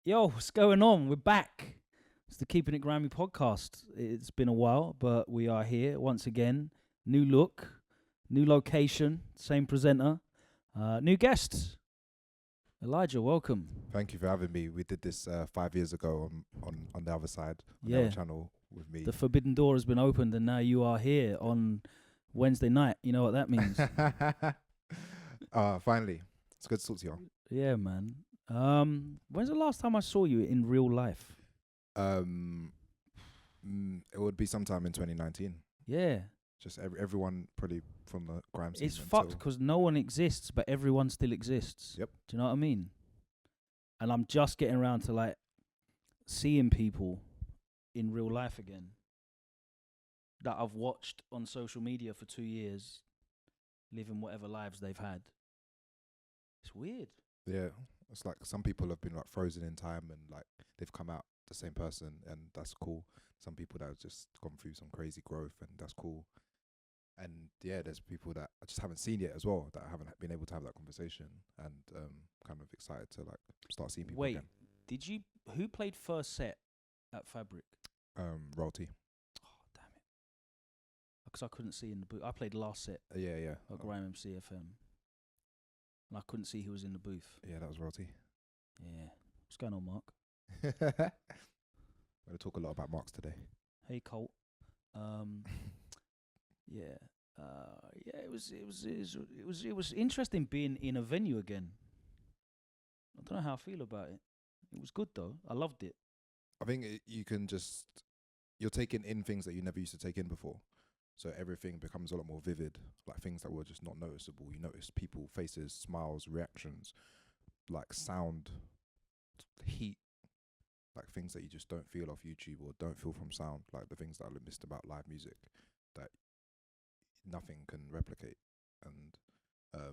Yo, what's going on? We're back. It's the Keeping It Grimy podcast. It's been a while, but we are here once again. New look, new location, same presenter, new guests. Elijah, welcome. Thank you for having me. We did this 5 years ago on the other side, on Yeah. our channel with me. The forbidden door has been opened, and now you are here on Wednesday night. You know what that means? Finally, it's good to talk to you. Yeah, man. When's the last time I saw you in real life? It would be sometime in 2019. Yeah. Just everyone probably from the Grime scene. It's fucked because no one exists, but everyone still exists. Yep. Do you know what I mean? And I'm just getting around to like seeing people in real life again that I've watched on social media for 2 years, living whatever lives they've had. It's weird. Yeah, it's like some people have been like frozen in time and like they've come out the same person, and that's cool. Some people that have just gone through some crazy growth, and that's cool. And yeah, there's people that I just haven't seen yet as well, that I haven't been able to have that conversation, and kind of excited to like start seeing people again. Wait, who played first set at Fabric? Royalty. Oh, damn it. Because I couldn't see in the booth. I played last set Yeah. at Grime MC FM. And I couldn't see who was in the booth. Yeah, that was Royalty. Yeah. What's going on, Mark? We're gonna talk a lot about Marks today. Hey, Colt. Yeah. Yeah, it was interesting being in a venue again. I don't know how I feel about it. It was good though. I loved it. I think you're taking in things that you never used to take in before. So everything becomes a lot more vivid, like things that were just not noticeable. You notice people, faces, smiles, reactions, like sound, heat, like things that you just don't feel off YouTube or don't feel from sound, like the things that I missed about live music that nothing can replicate. And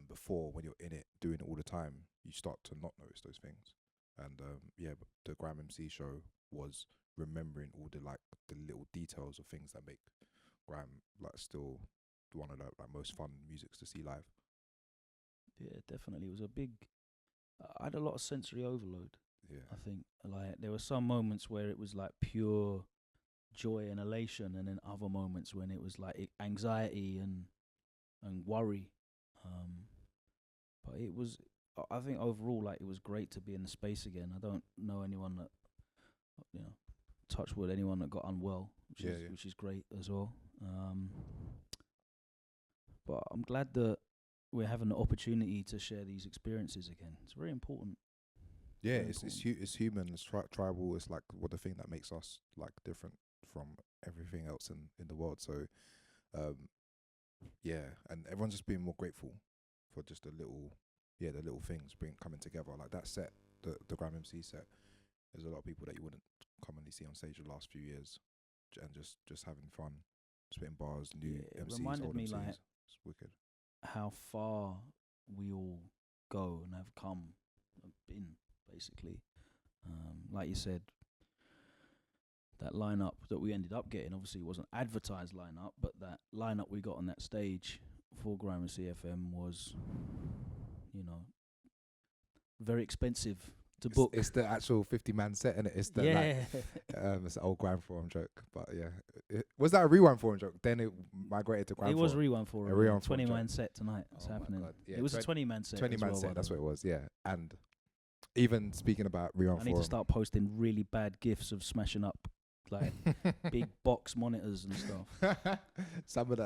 before, when you're in it, doing it all the time, you start to not notice those things. And but the Grime MC show was remembering all the little details of things that make Grime like still one of the most fun musics to see live. Yeah, definitely. It was a big. I had a lot of sensory overload. Yeah, I think like there were some moments where it was like pure joy and elation, and then other moments when it was like anxiety and worry. But it was. I think overall, like it was great to be in the space again. I don't know anyone that, touch wood, anyone that got unwell, which is great as well. But I'm glad that we're having the opportunity to share these experiences again. It's very important. yeah. Very It's human. It's tribal. It's like what the thing that makes us like different from everything else in the world. So, and everyone's just being more grateful for just the little things coming together. Like that set, the Grime MC set. There's a lot of people that you wouldn't commonly see on stage the last few years, and just having fun, spitting bars, new It MCs, reminded old me MCs. like It's wicked. how far we all go and have come, been basically. Like you said, that lineup that we ended up getting obviously wasn't advertised lineup, but that lineup we got on that stage for Grime and CFM was, very expensive to book. It's the actual 50-man set, innit? It's the it's an old Grime Forum joke, but yeah. Was that a Rewind Forum joke? Then it migrated to Grime It Forum. was Rewind for A Rewind a 20 Forum man set tonight. It's Oh my happening. God. Yeah, It was a 20-man set. 20-man as well, set, that's what it was, yeah. And even speaking about I Rewind need Forum. to start posting really bad gifs of smashing up like big box monitors and stuff. Some of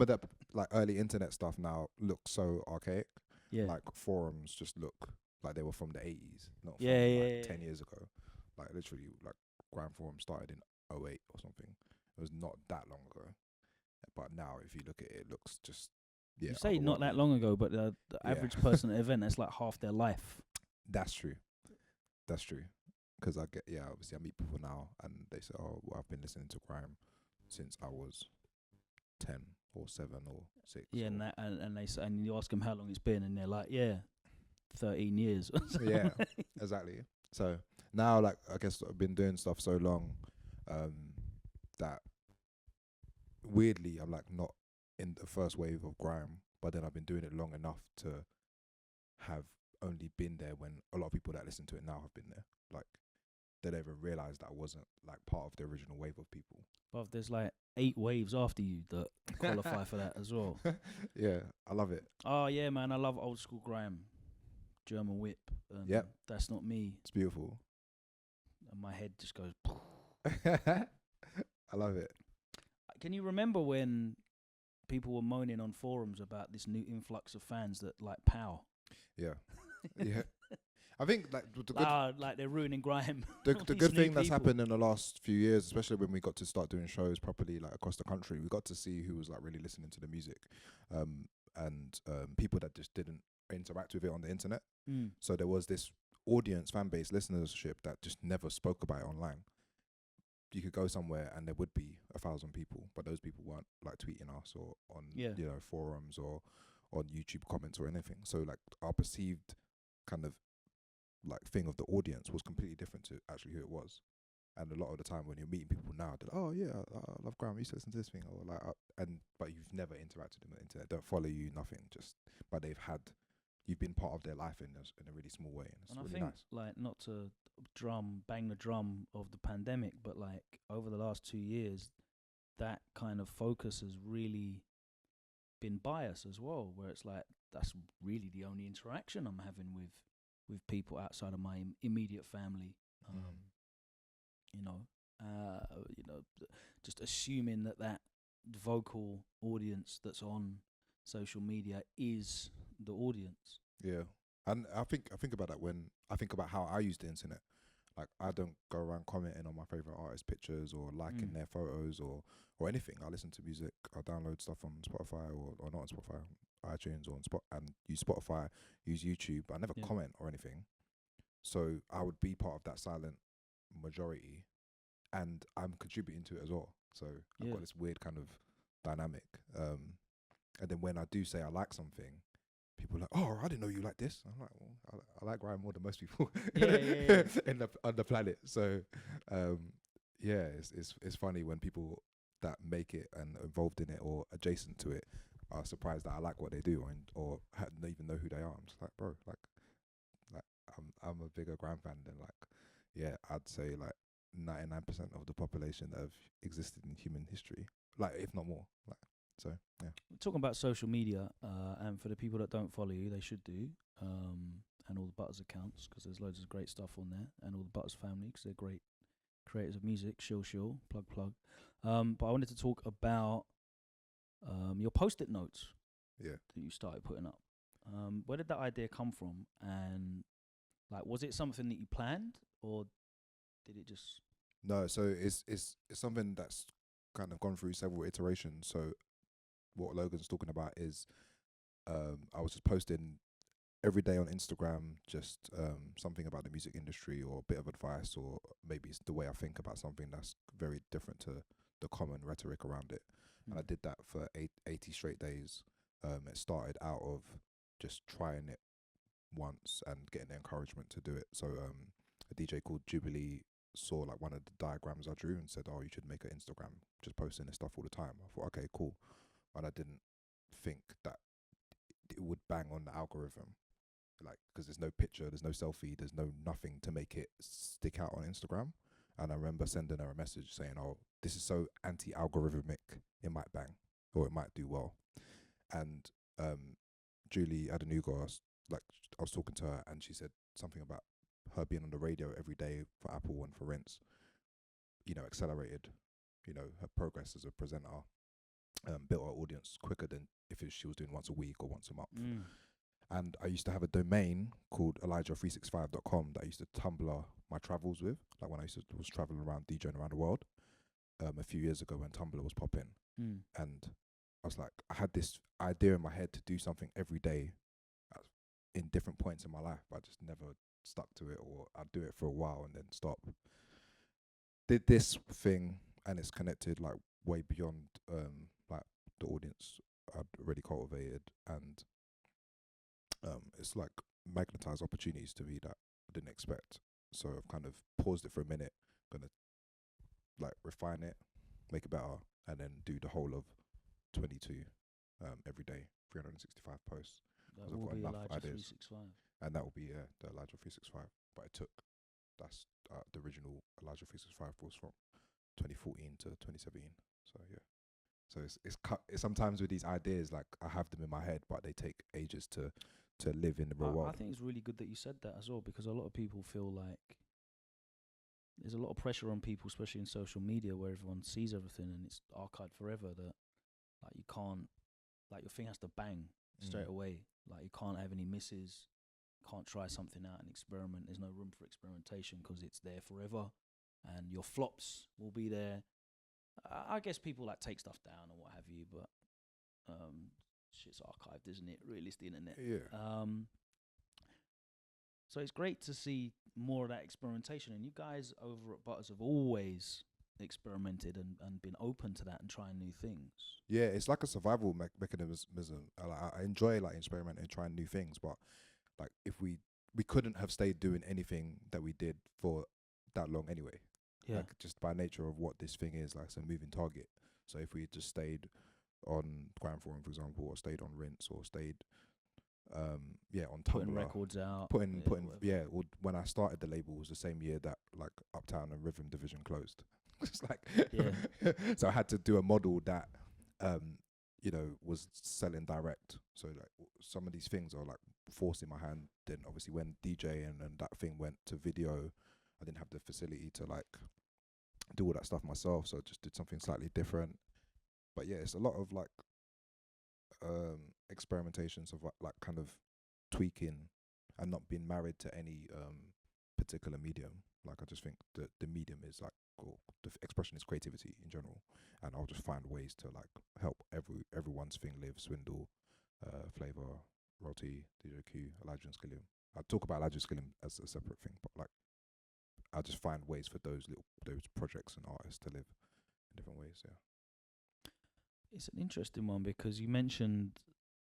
that like early internet stuff now looks so archaic. Yeah. Like forums just look like they were from the 80s, not from Yeah. 10 years ago. Like literally, like Grime Forum started in 08 or something. It was not that long ago. But now, if you look at it, it looks just You say not that long ago, but the average person at an event, that's like half their life. That's true. Because obviously I meet people now and they say, oh, well, I've been listening to Grime since I was 10 or 7 or 6. Yeah, and they say, and you ask them how long it's been, and they're like, 13 years. Yeah, exactly. So now, like, I guess I've been doing stuff so long that weirdly I'm like not in the first wave of Grime, but then I've been doing it long enough to have only been there when a lot of people that listen to it now have been there. Like they don't even realize that I wasn't like part of the original wave of people. But there's like 8 waves after you that qualify for that as well. Yeah, I love it. Oh yeah, man, I love old school grime, German whip. And Yep. That's Not Me. It's beautiful. And my head just goes. I love it. Can you remember when people were moaning on forums about this new influx of fans that like pow? Yeah, yeah. I think like the good, Like they're ruining grime. the These good new thing that's people. happened in the last few years, especially when we got to start doing shows properly, like across the country, we got to see who was like really listening to the music, and people that just didn't interact with it on the internet. So there was this audience, fan base, listenership that just never spoke about it online. You could go somewhere and there would be 1,000 people, but those people weren't like tweeting us or on forums or on YouTube comments or anything. So like our perceived kind of like thing of the audience was completely different to actually who it was. And a lot of the time when you're meeting people now, they're like, oh yeah, I love Grime, I used to listen to this thing, or like, but you've never interacted with the internet, don't follow you, nothing, just, but you've been part of their life in a really small way, and it's and really I think, nice. like, not to bang the drum of the pandemic, but like over the last 2 years, that kind of focus has really been biased as well, where it's like that's really the only interaction I'm having with people outside of my immediate family. Just assuming that vocal audience that's on social media is the audience. Yeah, and I think about that when I think about how I use the internet. Like I don't go around commenting on my favorite artist pictures or liking their photos or anything. I listen to music. I download stuff on Spotify or not on Spotify, iTunes or on and use Spotify, use YouTube. I never comment or anything. So I would be part of that silent majority, and I'm contributing to it as well. So I've got this weird kind of dynamic. And then when I do say I like something, people are like, oh, I didn't know you like this. I'm like, well, I like Grime more than most people on the planet. So, it's funny when people that make it and involved in it or adjacent to it are surprised that I like what they do or don't even know who they are. I'm just like, bro, like I'm a bigger Grime fan than I'd say like 99% of the population that have existed in human history, like if not more, like. So yeah, talking about social media, and for the people that don't follow you, they should do, and all the Butters accounts, because there's loads of great stuff on there, and all the Butters family, because they're great creators of music. Shill, plug. But I wanted to talk about your post-it notes. Yeah. That you started putting up. Where did that idea come from? And like, was it something that you planned, or did it just? No, so it's something that's kind of gone through several iterations. So what Logan's talking about is I was just posting every day on Instagram, just something about the music industry or a bit of advice, or maybe it's the way I think about something that's very different to the common rhetoric around it. And I did that for 80 straight days. It started out of just trying it once and getting the encouragement to do it. So a DJ called Jubilee saw like one of the diagrams I drew and said, oh, you should make an Instagram, just posting this stuff all the time. I thought, okay, cool. And I didn't think that it would bang on the algorithm, like, because there's no picture, there's no selfie, there's no nothing to make it stick out on Instagram. And I remember sending her a message saying, oh, this is so anti-algorithmic, it might bang or it might do well. And Julie Adenuga, like, I was talking to her and she said something about her being on the radio every day for Apple and for Rinse, accelerated, her progress as a presenter, built her audience quicker than if she was doing once a week or once a month. And I used to have a domain called Elijah365.com that I used to Tumblr my travels with, like when I was traveling around DJing around the world a few years ago when Tumblr was popping. And I was like, I had this idea in my head to do something every day in different points in my life, but I just never stuck to it, or I'd do it for a while and then stop. Did this thing, and it's connected like way beyond like the audience I'd already cultivated, and it's like magnetized opportunities to me that I didn't expect. So I've kind of paused it for a minute, gonna like refine it, make it better, and then do the whole of 22 every day, 365 posts. That will be Elijah 365. And that will be the Elijah 365. But the original Elijah 365 was from 2014 to 2017. So yeah. So it's sometimes with these ideas, like I have them in my head, but they take ages to live in the real I world. think it's really good that you said that as well, because a lot of people feel like there's a lot of pressure on people, especially in social media, where everyone sees everything and it's archived forever. That like you can't, like your thing has to bang straight away. Like you can't have any misses, can't try something out and experiment. There's no room for experimentation because it's there forever, and your flops will be there. I guess people like take stuff down and what have you, but shit's archived, isn't it? Really, it's the internet. Yeah. So it's great to see more of that experimentation, and you guys over at Butters have always experimented and been open to that and trying new things. Yeah, it's like a survival mechanism. I enjoy like experimenting and trying new things, but like if we couldn't have stayed doing anything that we did for that long anyway. Yeah. Like just by nature of what this thing is, like it's a moving target. So if we had just stayed on Grime Forum, for example, or stayed on Rinse, or stayed on Tumblr, Putting records out. putting whatever. or when I started the label was the same year that like Uptown and Rhythm Division closed. It's like so I had to do a model that was selling direct. So like some of these things are like forced in my hand. Then obviously when DJ and that thing went to video, I didn't have the facility to like do all that stuff myself, so I just did something slightly different. But yeah, it's a lot of like experimentations of like kind of tweaking and not being married to any particular medium. Like I just think that the medium is like, or the expression is creativity in general, and I'll just find ways to like help everyone's thing live. Swindle, Flavor, Roti, DJ Q, Elijah and Skilliam. I talk about Elijah Skilliam as a separate thing, but like I just find ways for those projects and artists to live in different ways. Yeah. It's an interesting one because you mentioned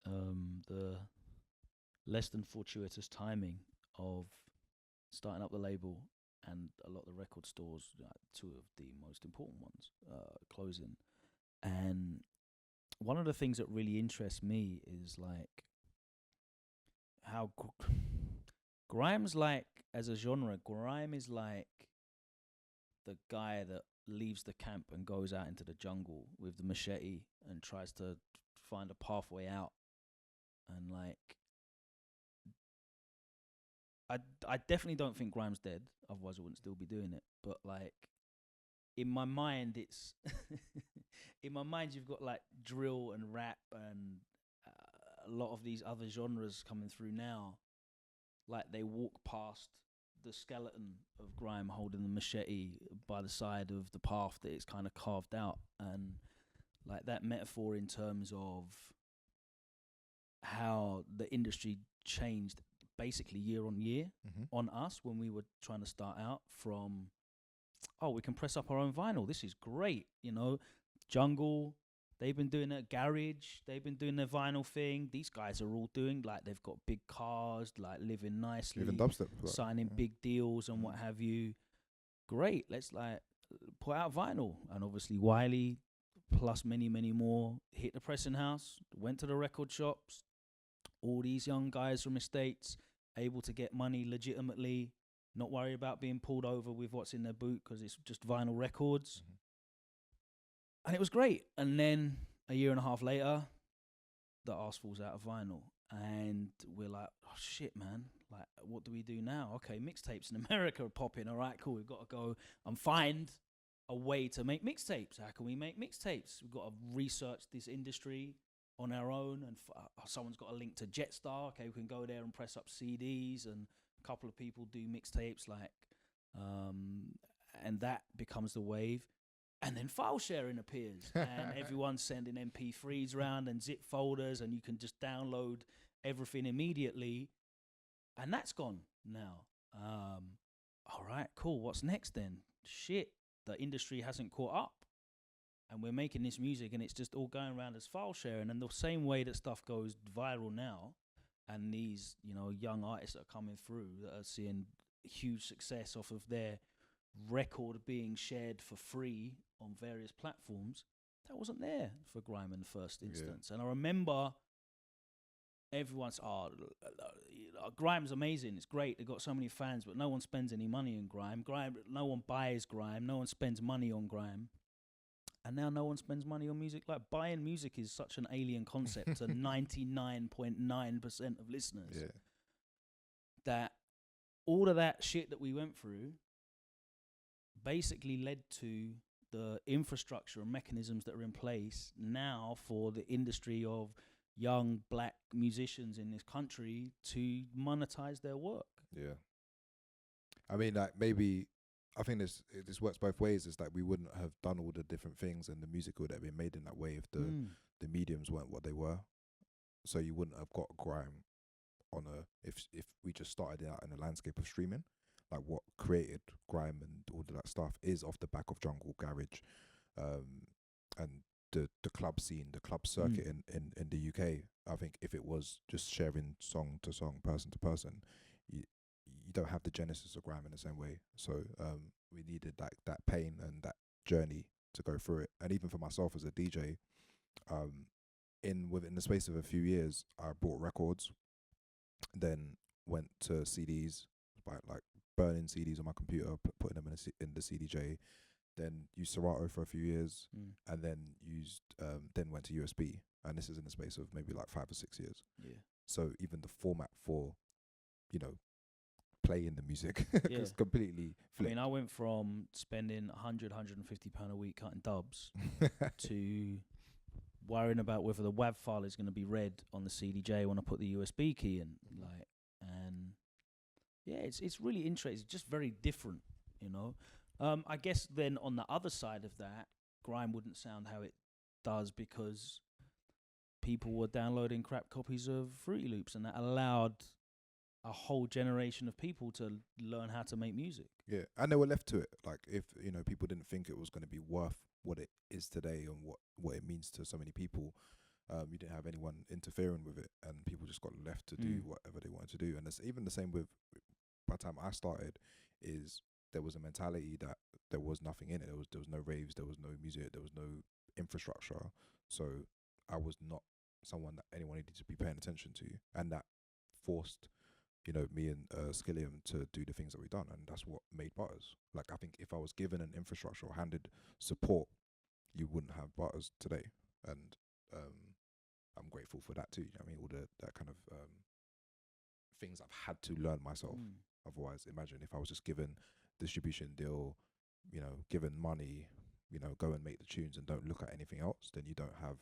the less than fortuitous timing of starting up the label and a lot of the record stores, two of the most important ones, closing. And one of the things that really interests me is like how Grime's like, as a genre, Grime is like the guy that leaves the camp and goes out into the jungle with the machete and tries to find a pathway out. And like, I definitely don't think Grime's dead, otherwise I wouldn't still be doing it. But like, in my mind, it's in my mind you've got like drill and rap and a lot of these other genres coming through now. Like they walk past the skeleton of Grime holding the machete by the side of the path that it's kind of carved out, and like that metaphor in terms of how the industry changed basically year on year on us when we were trying to start out from, oh, we can press up our own vinyl, this is great, Jungle, they've been doing a garage, they've been doing their vinyl thing, these guys are all doing, like, they've got big cars, like living nicely, even dubstep, signing big deals and what have you. Great, let's like put out vinyl. And obviously Wiley plus many more hit the pressing house, went to the record shops, all these young guys from estates able to get money legitimately, not worry about being pulled over with what's in their boot because it's just vinyl records. And it was great. And then a year and a half later, the arse falls out of vinyl. And we're like, oh shit, man. Like, what do we do now? Okay, mixtapes in America are popping. All right, cool. We've got to go and find a way to make mixtapes. How can we make mixtapes? We've got to research this industry on our own. And someone's got a link to Jetstar. Okay, we can go there and press up CDs. And a couple of people do mixtapes, like, and that becomes the wave. And then file sharing appears, and everyone's sending MP3s around and zip folders, and you can just download everything immediately. And that's gone now. All right, cool. What's next then? Shit, the industry hasn't caught up. And we're making this music, and it's just all going around as file sharing. And the same way that stuff goes viral now, and these, young artists that are coming through that are seeing huge success off of their record being shared for free on various platforms, that wasn't there for Grime in the first instance. And I remember everyone's, Grime's amazing. It's great. They've got so many fans, but no one spends any money on Grime. No one buys Grime. No one spends money on Grime. And now no one spends money on music. Like, buying music is such an alien concept to 99.9% of listeners. Yeah. That all of that shit that we went through basically led to the infrastructure and mechanisms that are in place now for the industry of young black musicians in this country to monetize their work. Yeah. I mean, like, maybe I think this works both ways. Is that we wouldn't have done all the different things and the music would have been made in that way if the mediums weren't what they were. So you wouldn't have got Grime on if we just started out in a landscape of streaming. Like, what created Grime and all of that stuff is off the back of jungle garage, and the club scene, the club circuit in the UK. I think if it was just sharing song to song, person to person, you don't have the genesis of Grime in the same way. So we needed that pain and that journey to go through it. And even for myself as a DJ, within the space of a few years, I bought records, then went to CDs by like burning CDs on my computer, putting them in the CDJ, then used Serato for a few years, and then then went to USB, and this is in the space of maybe like 5 or 6 years. Yeah. So even the format for, playing the music is completely flipped. I mean, I went from spending £150 a week cutting dubs to worrying about whether the WAV file is going to be read on the CDJ when I put the USB key in, it's really interesting. It's just very different, I guess then on the other side of that, Grime wouldn't sound how it does because people were downloading crap copies of Fruity Loops, and that allowed a whole generation of people to learn how to make music. Yeah, and they were left to it. Like, if people didn't think it was going to be worth what it is today and what it means to so many people, you didn't have anyone interfering with it, and people just got left to do whatever they wanted to do. And it's even the same with, by the time I started, is there was a mentality that there was nothing in it. There was no raves, there was no music, there was no infrastructure. So I was not someone that anyone needed to be paying attention to, and that forced me and Skilliam to do the things that we've done, and that's what made Butters. Like, I think if I was given an infrastructure or handed support, you wouldn't have Butters today, and I'm grateful for that too. I mean, all that kind of things I've had to learn myself. Otherwise, imagine if I was just given distribution deal, given money, go and make the tunes and don't look at anything else, then you don't have,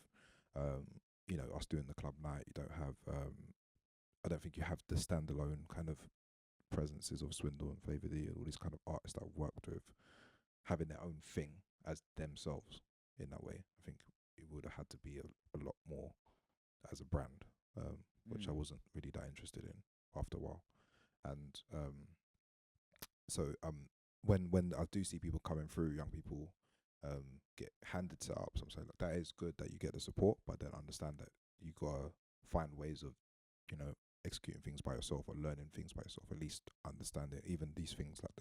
us doing the club night. You don't have, I don't think you have the standalone kind of presences of Swindle and Flavor D and all these kind of artists that I've worked with, having their own thing as themselves in that way. I think it would have had to be a lot more as a brand, which I wasn't really that interested in after a while. And so when I do see people coming through, young people get handed setups, I'm saying, like, that is good that you get the support, but then understand that you gotta find ways of executing things by yourself or learning things by yourself, at least understand it. Even these things like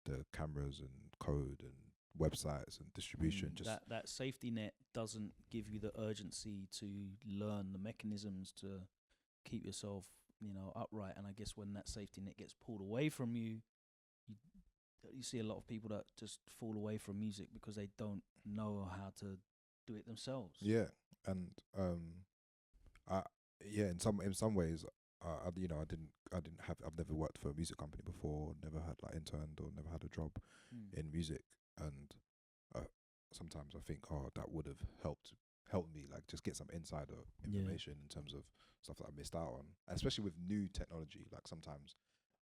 the cameras and code and websites and distribution, just that safety net doesn't give you the urgency to learn the mechanisms to keep yourself upright. And I guess when that safety net gets pulled away from you, you see a lot of people that just fall away from music because they don't know how to do it themselves. Yeah. And in some ways, I've never worked for a music company before, never had interned or never had a job in music, and sometimes I think, that would have helped me just get some insider information in terms of stuff that I missed out on, especially with new technology. Like, sometimes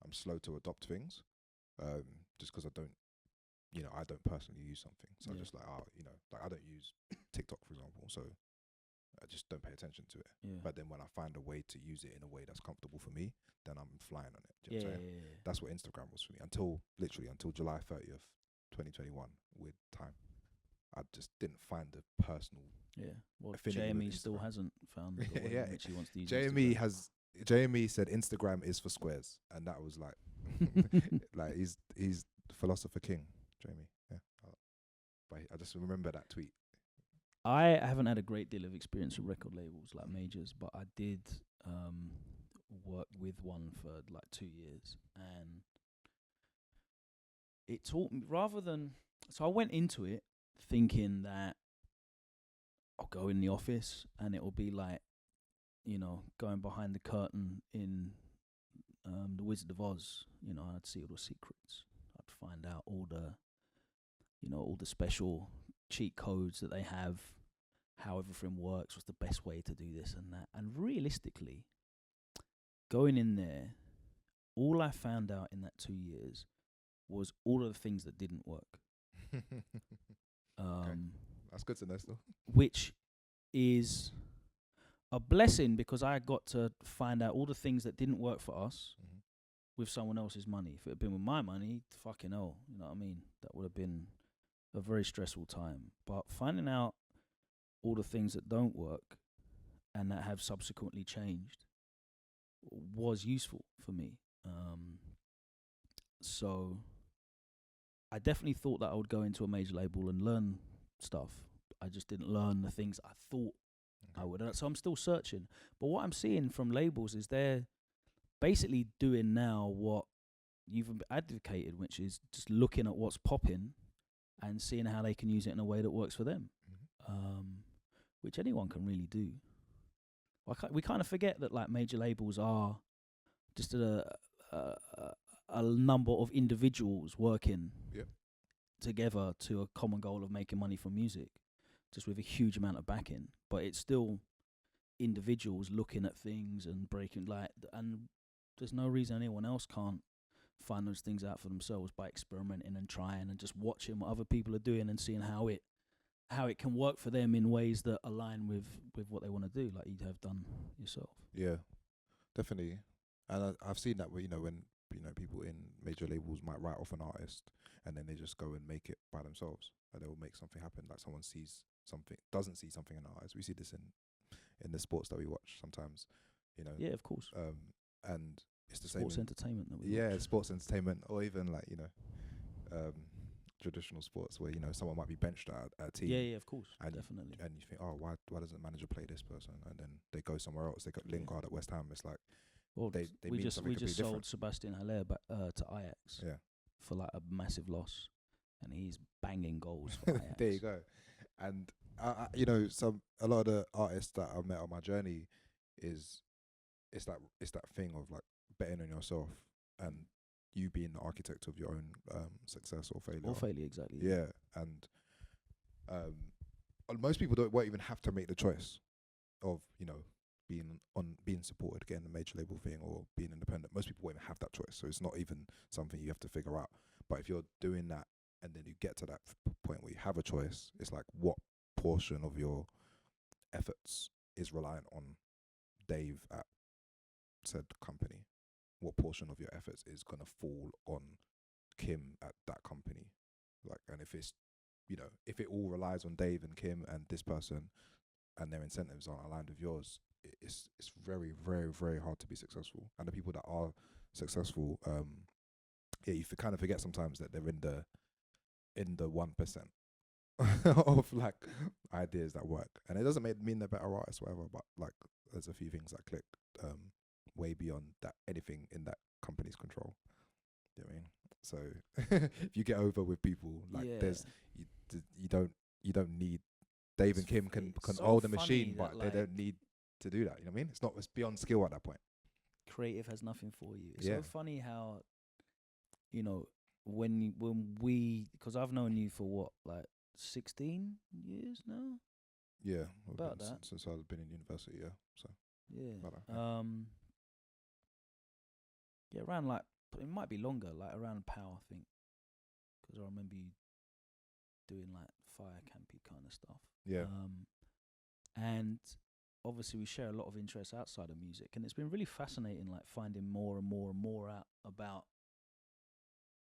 I'm slow to adopt things, just because I don't personally use something, so I'm just I don't use TikTok, for example, so I just don't pay attention to it. But then when I find a way to use it in a way that's comfortable for me, then I'm flying on it. Do you know what I'm saying? That's what Instagram was for me until July 30th, 2021. With time, I just didn't find the personal. Jamie still hasn't found the way in which he wants to use Jamie said Instagram is for squares, and that was he's philosopher king, Jamie. Yeah, but I just remember that tweet. I haven't had a great deal of experience with record labels like majors, but I did worked with one for like 2 years, and it taught me rather than. So I went into it thinking that I'll go in the office and it will be like, going behind the curtain in the Wizard of Oz. I'd see all the secrets. I'd find out all the special cheat codes that they have, how everything works, what's the best way to do this and that. And realistically, going in there, all I found out in that 2 years was all of the things that didn't work. Okay. That's good to know still. Which is a blessing because I got to find out all the things that didn't work for us with someone else's money. If it had been with my money, fucking hell, you know what I mean? That would have been a very stressful time. But finding out all the things that don't work and that have subsequently changed was useful for me. So I definitely thought that I would go into a major label and learn stuff. I just didn't learn the things I thought I would. So I'm still searching. But what I'm seeing from labels is they're basically doing now what you've advocated, which is just looking at what's popping and seeing how they can use it in a way that works for them, which anyone can really do. We kind of forget that like major labels are just a number of individuals working together to a common goal of making money from music, just with a huge amount of backing. But it's still individuals looking at things and breaking and there's no reason anyone else can't find those things out for themselves by experimenting and trying and just watching what other people are doing and seeing how it can work for them in ways that align with what they want to do, like you'd have done yourself. Yeah, definitely. And I've seen that where, when people in major labels might write off an artist and then they just go and make it by themselves, and they will make something happen. Like someone sees something, doesn't see something in an artist. We see this in the sports that we watch sometimes, Yeah, of course. And it's the sports same entertainment that we watch. sports entertainment, or even like traditional sports where someone might be benched at a team. Yeah, of course, and definitely. And you think, oh, why doesn't the manager play this person? And then they go somewhere else. They got Lingard at West Ham. It's like, well, they we mean just something completely sold different. Sebastian Haller to Ajax. Yeah. For like a massive loss, and he's banging goals for Ajax. There you go. And a lot of the artists that I've met on my journey it's that thing of like betting on yourself and you being the architect of your own success or failure. Or failure, exactly. Yeah, and most people won't even have to make the choice of being supported, getting a major label thing, or being independent. Most people won't even have that choice, so it's not even something you have to figure out. But if you're doing that and then you get to that point where you have a choice, it's like what portion of your efforts is reliant on Dave at said company? What portion of your efforts is going to fall on Kim at that company? Like, and if it's, if it all relies on Dave and Kim and this person and their incentives aren't aligned with yours, it's very, very, very hard to be successful. And the people that are successful, you kind of forget sometimes that they're in the 1% of like ideas that work. And it doesn't mean they're better artists, whatever, but like there's a few things that click way beyond that anything in that company's control. You know what I mean? So if you get over with people, like you don't need Dave and Kim can so hold the machine, funny but they don't need to do that. You know what I mean? It's beyond skill at that point. Creative has nothing for you. It's so funny how, when we, because I've known you for what, like 16 years now? Yeah, about that. Since I've been in university, yeah. So yeah, yeah, around like, it might be longer, like around Power, I think, because I remember you doing like fire campy kind of stuff. Yeah. And obviously we share a lot of interests outside of music, and it's been really fascinating, like finding more and more and more out about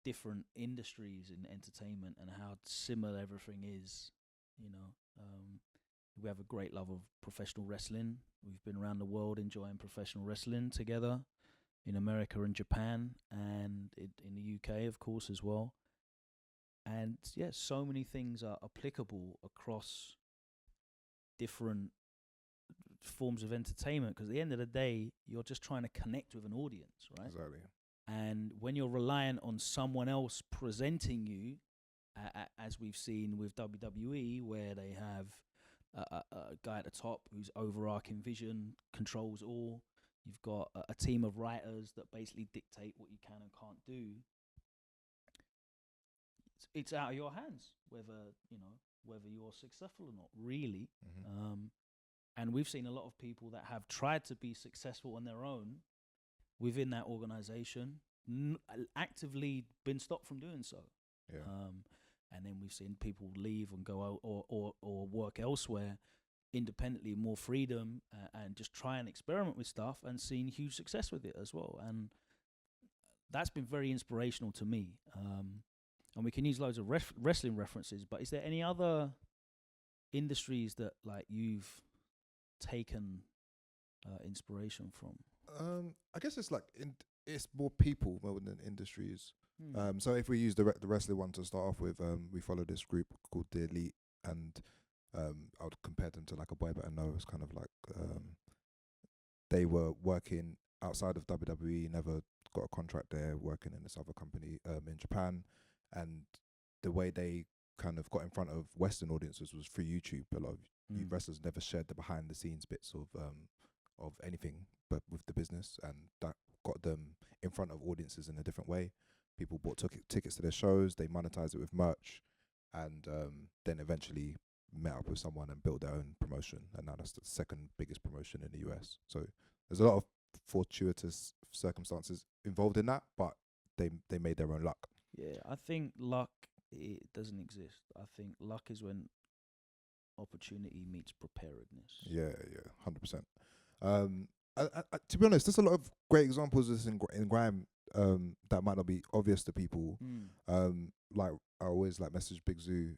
different industries in entertainment and how similar everything is. We have a great love of professional wrestling. We've been around the world enjoying professional wrestling together, in America and Japan, and in the UK, of course, as well. And yeah, so many things are applicable across different forms of entertainment, because at the end of the day, you're just trying to connect with an audience, right? Exactly. And when you're reliant on someone else presenting you, as we've seen with WWE, where they have a guy at the top whose overarching vision controls all. You've got a team of writers that basically dictate what you can and can't do. It's out of your hands whether you're successful or not, really. And we've seen a lot of people that have tried to be successful on their own within that organization, actively been stopped from doing so. Yeah. And then we've seen people leave and go out or work elsewhere independently, more freedom, and just try and experiment with stuff, and seen huge success with it as well. And that's been very inspirational to me. And we can use loads of wrestling references, but is there any other industries that like you've taken inspiration from? I guess it's like it's more people more than industries. So if we use the wrestling one to start off with, we follow this group called The Elite, and I would compare them to like a Boy Better Know. It's kind of like they were working outside of WWE, never got a contract there, working in this other company in Japan, and the way they kind of got in front of Western audiences was through YouTube. A lot of wrestlers never shared the behind the scenes bits of anything but with the business, and that got them in front of audiences in a different way. People bought tickets to their shows, they monetized it with merch, and then eventually met up with someone and built their own promotion, and now that's the second biggest promotion in the US. So there's a lot of fortuitous circumstances involved in that, but they made their own luck. Yeah, I think luck, it doesn't exist. I think luck is when opportunity meets preparedness. Yeah, 100%. To be honest, there's a lot of great examples of this in grime that might not be obvious to people. Like I always like message Big Zoo.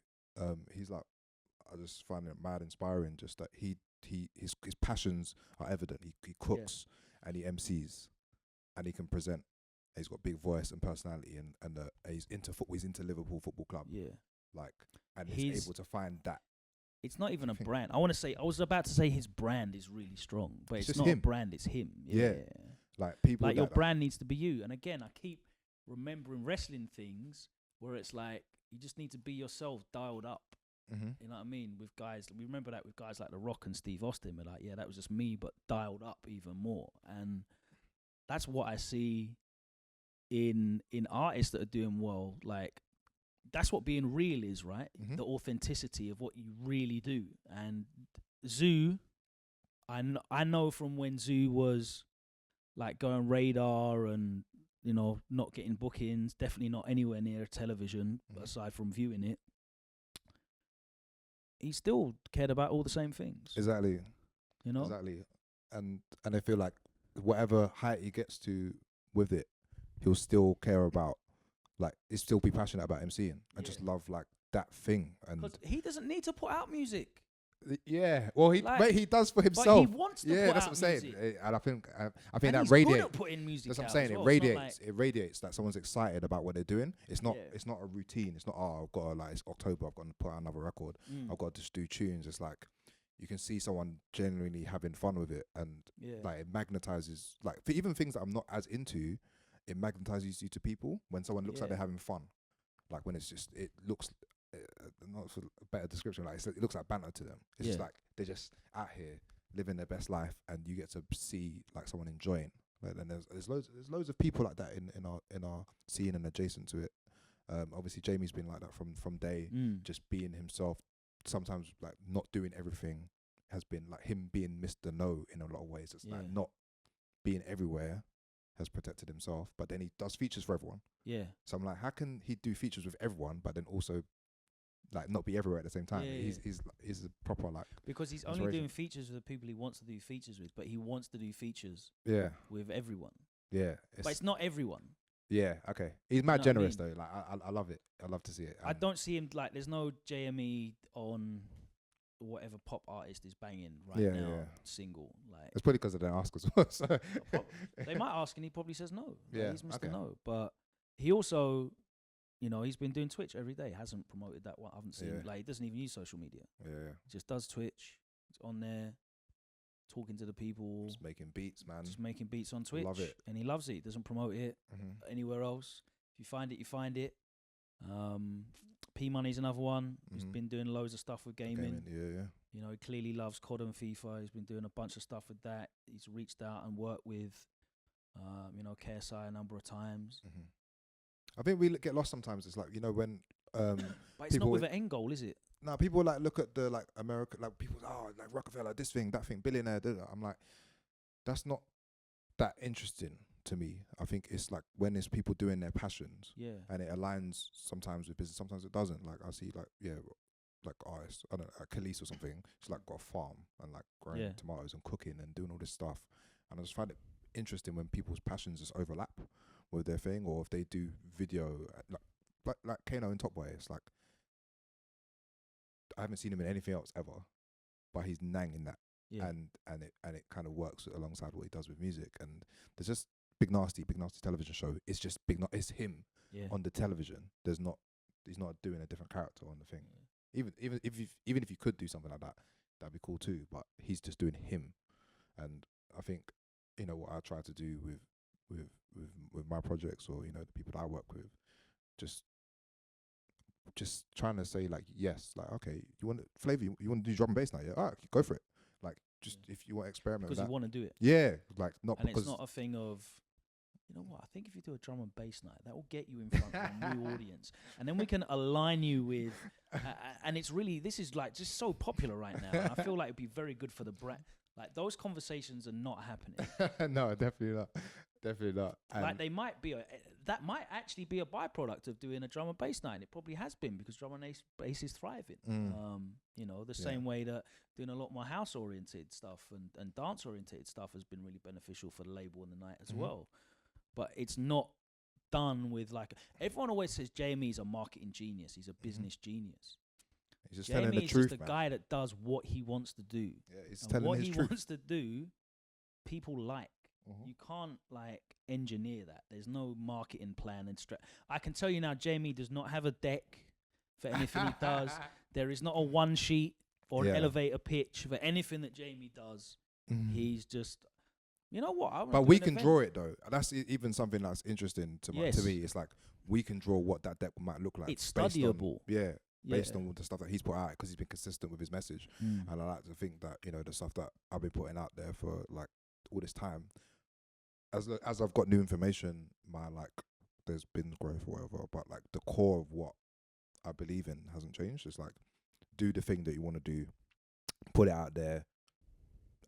He's like, I just find it mad inspiring. Just that his passions are evident. He cooks and he MCs and he can present. He's got a big voice and personality, and he's into football. He's into Liverpool Football Club. Yeah, like, and he's able to find that. It's not even a brand. I was about to say his brand is really strong, but it's not him. A brand. It's him. Yeah. Like people. Like your brand needs to be you. And again, I keep remembering wrestling things where it's like you just need to be yourself, dialed up. You know what I mean? With guys, we remember that with guys like The Rock and Steve Austin. We're like, yeah, that was just me, but dialed up even more. And that's what I see in artists that are doing well. Like, that's what being real is, right? The authenticity of what you really do. And Zoo, I know from when Zoo was like going radar and, you know, not getting bookings, definitely not anywhere near television, aside from viewing it. He still cared about all the same things. Exactly. You know? Exactly. And I feel like whatever height he gets to with it, he'll still care about, like, he'll still be passionate about MCing and just love like that thing. And because he doesn't need to put out music. Yeah, well, he does for himself. But he wants to put that's out what I'm saying. music. And I think And that he's radiates. good at putting music That's what I'm out saying. as It well. radiates. It radiates that someone's excited about what they're doing. It's not. It's not a routine. It's not. Oh, I've got to, like, it's October. I've got to put out another record. I've got to just do tunes. It's like you can see someone genuinely having fun with it, and like it magnetizes. Like for even things that I'm not as into, it magnetizes you to people when someone looks like they're having fun. Like when it's just, it looks. Not for a better description, like it looks like banter to them. It's just like they're just out here living their best life, and you get to see like someone enjoying. Like, and there's loads of people like that in our scene and adjacent to it. Obviously Jamie's been like that from day, just being himself. Sometimes like not doing everything has been like him being Mr. No in a lot of ways. It's like not being everywhere has protected himself, but then he does features for everyone. Yeah. So I'm like, how can he do features with everyone, but then also like not be everywhere at the same time? He's a proper like, because he's only doing features with the people he wants to do features with, but he wants to do features with everyone. Yeah. But it's not everyone. Yeah, okay. He's mad generous though. Like I love it. I love to see it. I don't see him like there's no JME on whatever pop artist is banging now single. Like it's probably because they don't ask as well. So. They might ask and he probably says no. Like, he's Mr. No. But he also, you know, he's been doing Twitch every day. Hasn't promoted that one. I haven't seen like he doesn't even use social media. Yeah. He just does Twitch. It's on there. talking to the people, Just making beats, man. just making beats on Twitch. Love it. And he loves it. He doesn't promote it anywhere else. If you find it, you find it. P Money's another one. He's been doing loads of stuff with gaming. Yeah. You know, he clearly loves COD and FIFA. He's been doing a bunch of stuff with that. He's reached out and worked with, you know, KSI a number of times. I think we get lost sometimes. It's like, you know, when But it's not with an end goal, is it? now people like look at the like America, like people, like Rockefeller, this thing, that thing, billionaire. I'm like, that's not that interesting to me. I think it's like when it's people doing their passions, and it aligns sometimes with business, sometimes it doesn't. Like I see, like like artists, I don't know, like Khalees or something. She's like got a farm and like growing tomatoes and cooking and doing all this stuff. And I just find it interesting when people's passions just overlap with their thing, or if they do video, like Kano and Top Boy. It's like I haven't seen him in anything else ever, but he's nang in that. And it kind of works alongside what he does with music. And there's just Big Nasty television show. It's just it's him on the television. He's not doing a different character on the thing. Even if you could do something like that, that'd be cool too. But he's just doing him. And I think, you know, what I try to do with my projects, or, you know, the people that I work with, just trying to say like, yes, like, okay, you want Flavor, you want to do drum and bass now? Yeah, all right, go for it. Like, just if you want to experiment because with you want to do it. Yeah, like not and because it's not a thing of, you know what, I think if you do a drum and bass night, that will get you in front of a new audience, and then we can align you with and it's really, this is like just so popular right now, and I feel like it'd be very good for the brand. Like, those conversations are not happening. No, definitely not. Like, they might be that might actually be a byproduct of doing a drum and bass night. It probably has been, because drum and bass is thriving. You know, the same way that doing a lot more house oriented stuff and dance oriented stuff has been really beneficial for the label and the night as well. But it's not done with, like, everyone always says JME's a marketing genius. He's a business genius. He's just telling the is truth, just a man. guy that does what he wants to do. Yeah, he's and telling what his he truth. wants to do, people like. You can't, like, engineer that. There's no marketing plan and I can tell you now, Jamie does not have a deck for anything he does. There is not a one sheet or an elevator pitch for anything that Jamie does. He's just, you know what? But we can draw it though. That's even something that's interesting to me. It's like we can draw what that deck might look like. It's studyable. Based on the stuff that he's put out, because he's been consistent with his message. And I like to think that, you know, the stuff that I've been putting out there for like all this time, as I've got new information, there's been growth or whatever, but like the core of what I believe in hasn't changed. It's like, do the thing that you want to do, put it out there,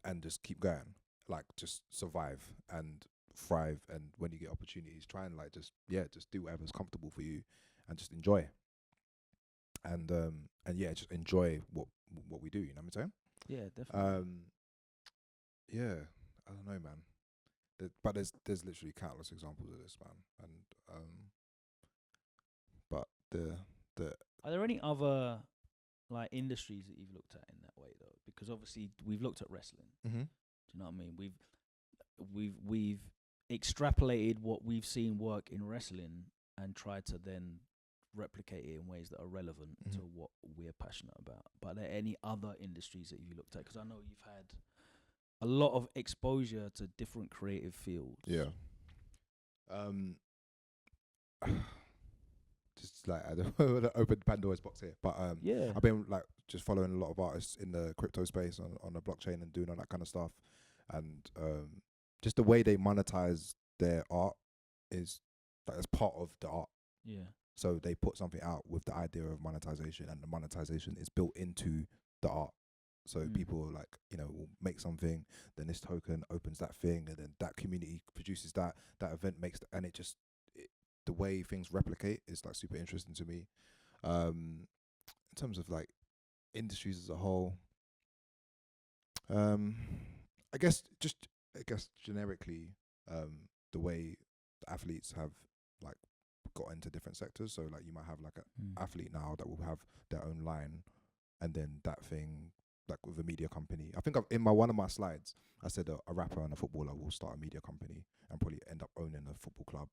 and just keep going. Like, just survive and thrive, and when you get opportunities, try and like just do whatever's comfortable for you, and just enjoy. And just enjoy what we do. You know what I'm saying? Yeah, definitely. I don't know, man. But there's literally countless examples of this, man. And but are there any other, like, industries that you've looked at in that way though? Because obviously we've looked at wrestling. Do you know what I mean? We've extrapolated what we've seen work in wrestling and tried to then replicate it in ways that are relevant to what we're passionate about. But are there any other industries that you looked at? Because I know you've had a lot of exposure to different creative fields. Yeah. Just like, I don't want to open Pandora's box here, but I've been like just following a lot of artists in the crypto space on the blockchain and doing all that kind of stuff, and just the way they monetize their art is like, as part of the art. Yeah. So they put something out with the idea of monetization, and the monetization is built into the art. So people are like, you know, will make something, then this token opens that thing, and then that community produces that event makes, and it just, the way things replicate is like super interesting to me. In terms of like industries as a whole, I guess generically, the way the athletes have like got into different sectors. So like you might have like an athlete now that will have their own line, and then that thing, like with a media company. I think in one of my slides, I said a rapper and a footballer will start a media company and probably end up owning a football club.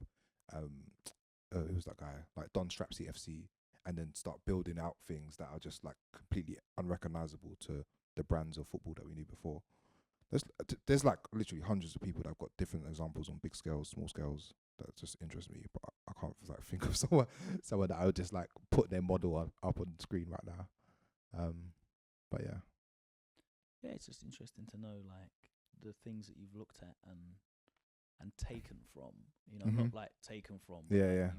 Who's that guy? Like Don Strapsy FC, and then start building out things that are just like completely unrecognizable to the brands of football that we knew before. There's like literally hundreds of people that have got different examples on big scales, small scales that just interest me, but I can't like think of someone that I would just like put their model up on the screen right now. But yeah. Yeah, it's just interesting to know like the things that you've looked at and taken from, you know, not like taken from, but Yeah, like yeah.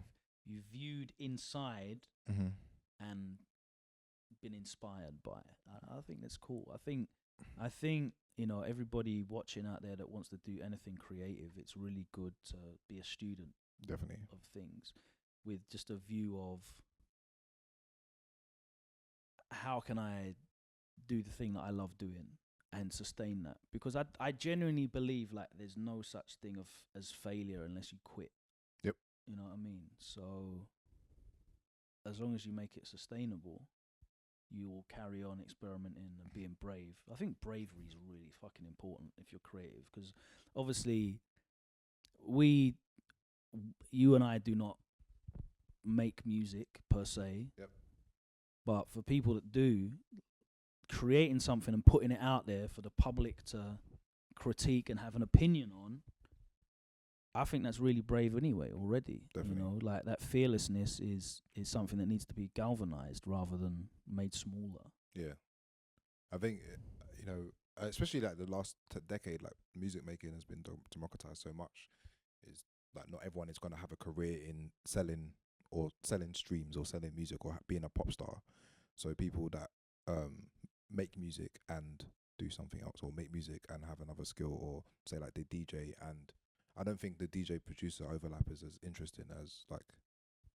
you've viewed inside Mm-hmm. and been inspired by it. I think that's cool. I think you know, everybody watching out there that wants to do anything creative, it's really good to be a student Definitely. of things with just a view of how can I do the thing that I love doing and sustain that, because I genuinely believe like there's no such thing of as failure unless you quit. Yep. You know what I mean? So as long as you make it sustainable, you will carry on experimenting and being brave. I think bravery is really fucking important if you're creative, because obviously you and I do not make music per se. Yep. But for people that do, creating something and putting it out there for the public to critique and have an opinion on, I think that's really brave anyway already. Definitely. You know, like that fearlessness is something that needs to be galvanized rather than made smaller. Yeah. I think, especially like the last decade, like music making has been democratized so much. Is like not everyone is going to have a career in selling streams or selling music or being a pop star. So people that make music and do something else, or make music and have another skill, or say like they DJ, and I don't think the DJ producer overlap is as interesting as like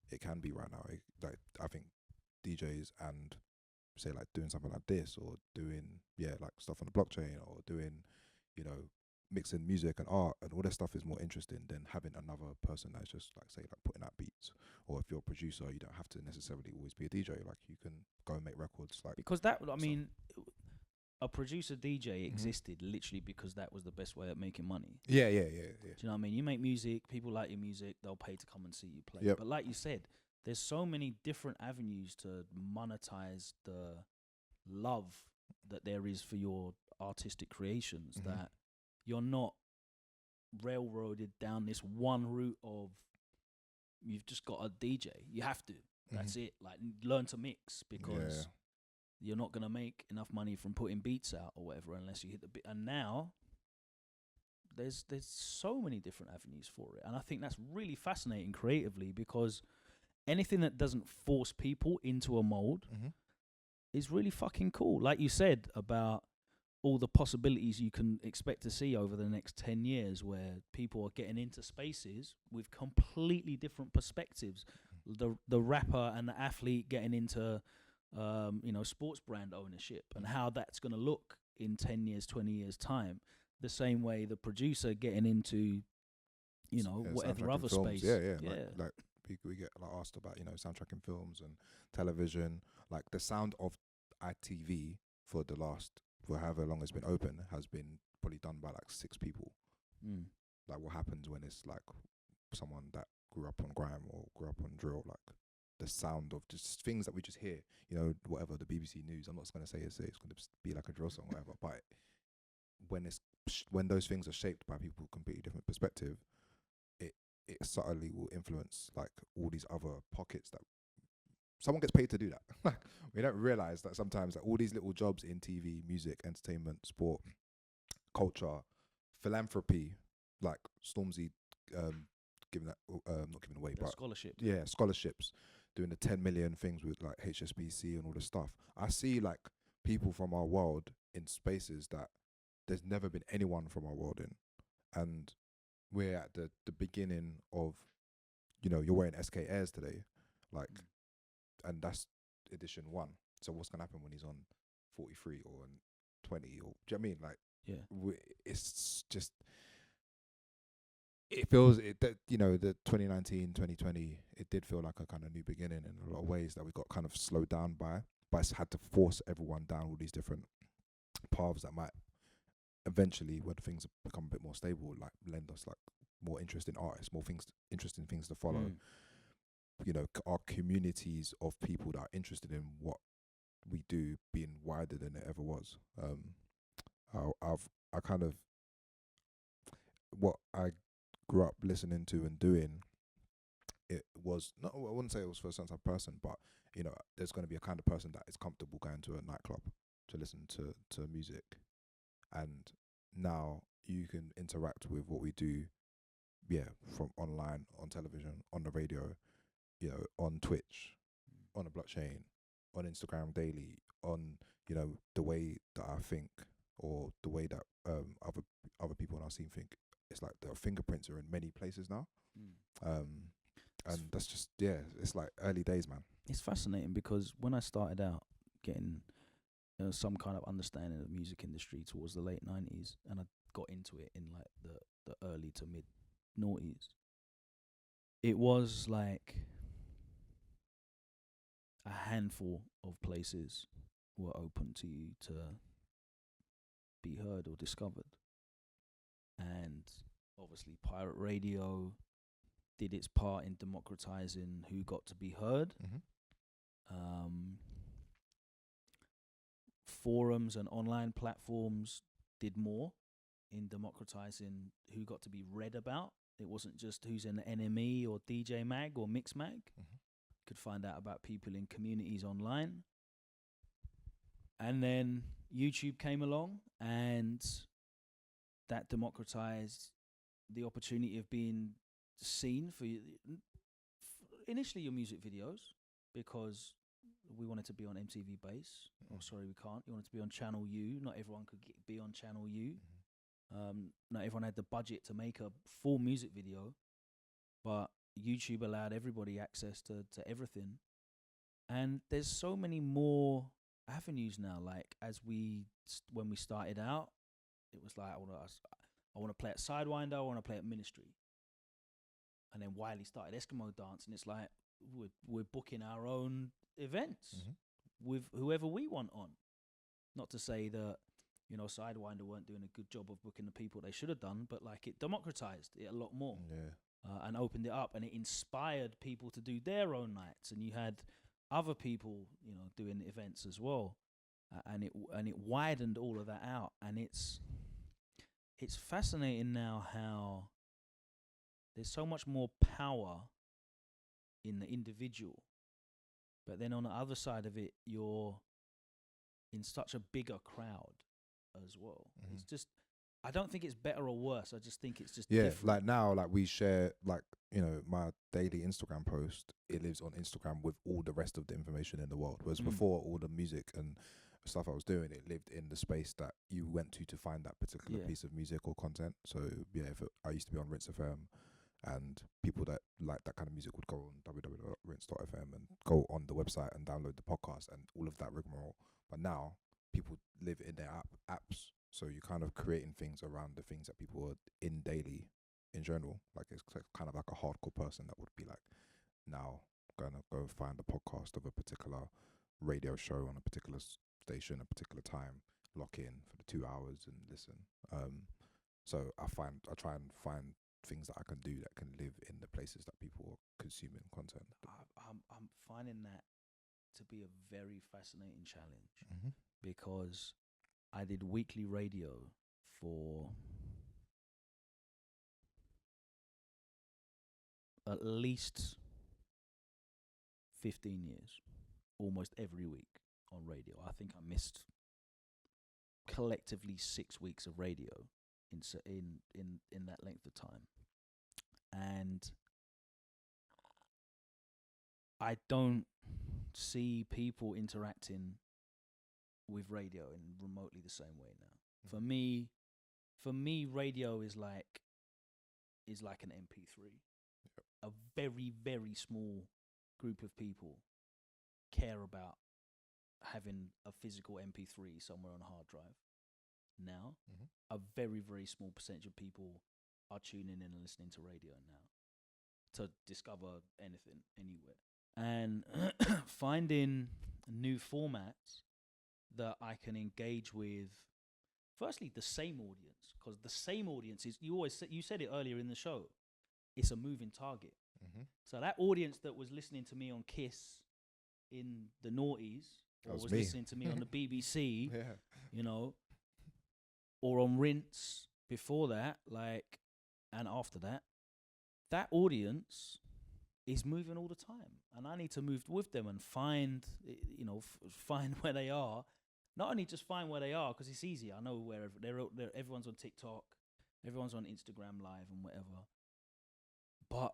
it can be right now. Like I think DJs and say like doing something like this, or doing like stuff on the blockchain, or doing mixing music and art and all that stuff is more interesting than having another person that's just like say like putting out beats. Or if you're a producer, you don't have to necessarily always be a DJ. Like you can go and make records. Like because that, I mean, a producer DJ existed literally because that was the best way of making money. Yeah. Do you know what I mean? You make music, people like your music, they'll pay to come and see you play. Yep. But like you said, there's so many different avenues to monetize the love that there is for your artistic creations, that you're not railroaded down this one route of you've just got a DJ. You have to. That's it. Like learn to mix, because you're not gonna make enough money from putting beats out or whatever unless you hit the beat. And now there's so many different avenues for it, and I think that's really fascinating creatively, because anything that doesn't force people into a mold is really fucking cool. Like you said about all the possibilities you can expect to see over the next 10 years, where people are getting into spaces with completely different perspectives. The rapper and the athlete getting into sports brand ownership, and how that's going to look in 10 years, 20 years time. The same way the producer getting into, whatever other films. space. Yeah. Like we get like asked about, soundtracking films and television. Like the sound of ITV for however long it's been open has been probably done by like 6 people. Like what happens when it's like someone that grew up on grime or grew up on drill, like the sound of just things that we just hear, whatever the BBC News. I'm not going to say it's going to be like a drill song or whatever, but when those things are shaped by people with completely different perspective, it subtly will influence like all these other pockets that someone gets paid to do that. Like we don't realize that sometimes that all these little jobs in TV, music, entertainment, sport, culture, philanthropy, like Stormzy giving that not giving away, but scholarship. Yeah, scholarships, doing the 10 million things with like HSBC and all this stuff. I see like people from our world in spaces that there's never been anyone from our world in, and we're at the beginning of, you're wearing SK Airs today, like, and that's edition 1. So what's gonna happen when he's on 43 or on 20? Or do you know what I mean? Like, it's just, it feels that the 2019, 2020, it did feel like a kind of new beginning in a lot of ways, that we got kind of slowed down by, but it's had to force everyone down all these different paths that might eventually, when things become a bit more stable, like lend us like more interesting artists, more interesting things to follow. Our communities of people that are interested in what we do being wider than it ever was. I kind of what I grew up listening to and doing. It was not. I wouldn't say it was for a certain type of person, but you know, there's going to be a kind of person that is comfortable going to a nightclub to listen to music, and now you can interact with what we do, yeah, from online, on television, on the radio, you know, on Twitch, on the blockchain, on Instagram daily, on, you know, the way that I think or the way that other people in our scene think. It's like the fingerprints are in many places now. And that's just, yeah, it's like early days, man. It's fascinating because when I started out getting some kind of understanding of the music industry towards the late 90s, and I got into it in like the early to mid noughties, it was like a handful of places were open to you to be heard or discovered. And obviously pirate radio did its part in democratizing who got to be heard. Forums and online platforms did more in democratizing who got to be read about. It wasn't just who's in the NME or DJ Mag or Mix Mag. Could find out about people in communities online. And then YouTube came along, and that democratized the opportunity of being seen for initially your music videos, because we wanted to be on MTV Base. Oh, sorry, we can't. You wanted to be on Channel U. Not everyone could be on Channel U. Not everyone had the budget to make a full music video, but YouTube allowed everybody access to everything. And there's so many more avenues now. Like when we started out, it was like I want to play at Sidewinder, I want to play at Ministry. And then Wiley started Eskimo Dance, and it's like we're booking our own events with whoever we want on. Not to say that, you know, Sidewinder weren't doing a good job of booking the people they should have done, but like it democratized it a lot more. And opened it up, and it inspired people to do their own nights, and you had other people, you know, doing events as well, and it widened all of that out. And it's fascinating now how there's so much more power in the individual, but then on the other side of it, you're in such a bigger crowd as well. It's just, I don't think it's better or worse. I just think it's just different. Like now, like we share, like, you know, my daily Instagram post, it lives on Instagram with all the rest of the information in the world. Whereas before, all the music and stuff I was doing, it lived in the space that you went to find that particular piece of music or content. So yeah, I used to be on Rinse FM, and people that like that kind of music would go on www.rinse.fm and go on the website and download the podcast and all of that rigmarole. But now people live in their apps. So you're kind of creating things around the things that people are in daily in general. Like it's kind of like a hardcore person that would be like, now going to go find a podcast of a particular radio show on a particular station, a particular time, lock in for the 2 hours and listen. So I try and find things that I can do that can live in the places that people are consuming content. I'm finding that to be a very fascinating challenge, because I did weekly radio for at least 15 years, almost every week on radio. I think I missed collectively 6 weeks of radio in that length of time. And I don't see people interacting with radio in remotely the same way now. For me, radio is like an MP3. A very, very small group of people care about having a physical MP3 somewhere on a hard drive. Now, a very, very small percentage of people are tuning in and listening to radio now to discover anything, anywhere. And finding new formats that I can engage with, firstly, the same audience, because the same audience is, you said it earlier in the show, it's a moving target. So that audience that was listening to me on Kiss in the noughties, or was listening to me on the BBC, you know, or on Rinse before that, like, and after that, that audience is moving all the time, and I need to move with them and find, find where they are. Not only just find where they are, because it's easy. I know where they're. Everyone's on TikTok, everyone's on Instagram Live and whatever. But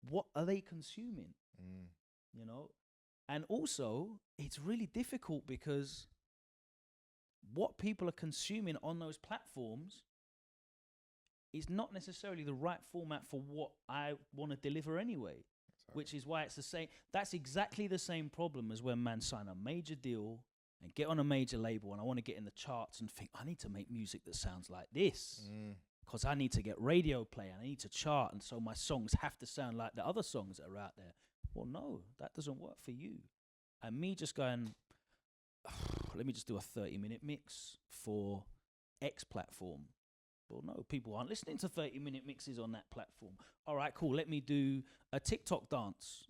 what are they consuming? You know, and also it's really difficult because what people are consuming on those platforms is not necessarily the right format for what I want to deliver anyway. Exactly. Which is why it's the same. That's exactly the same problem as when man sign a major deal and get on a major label, and I want to get in the charts and think I need to make music that sounds like this because I need to get radio play and I need to chart, and so my songs have to sound like the other songs that are out there. Well, no, that doesn't work for you. And me just going, let me just do a 30-minute mix for X platform. Well, no, people aren't listening to 30-minute mixes on that platform. All right, cool. Let me do a TikTok dance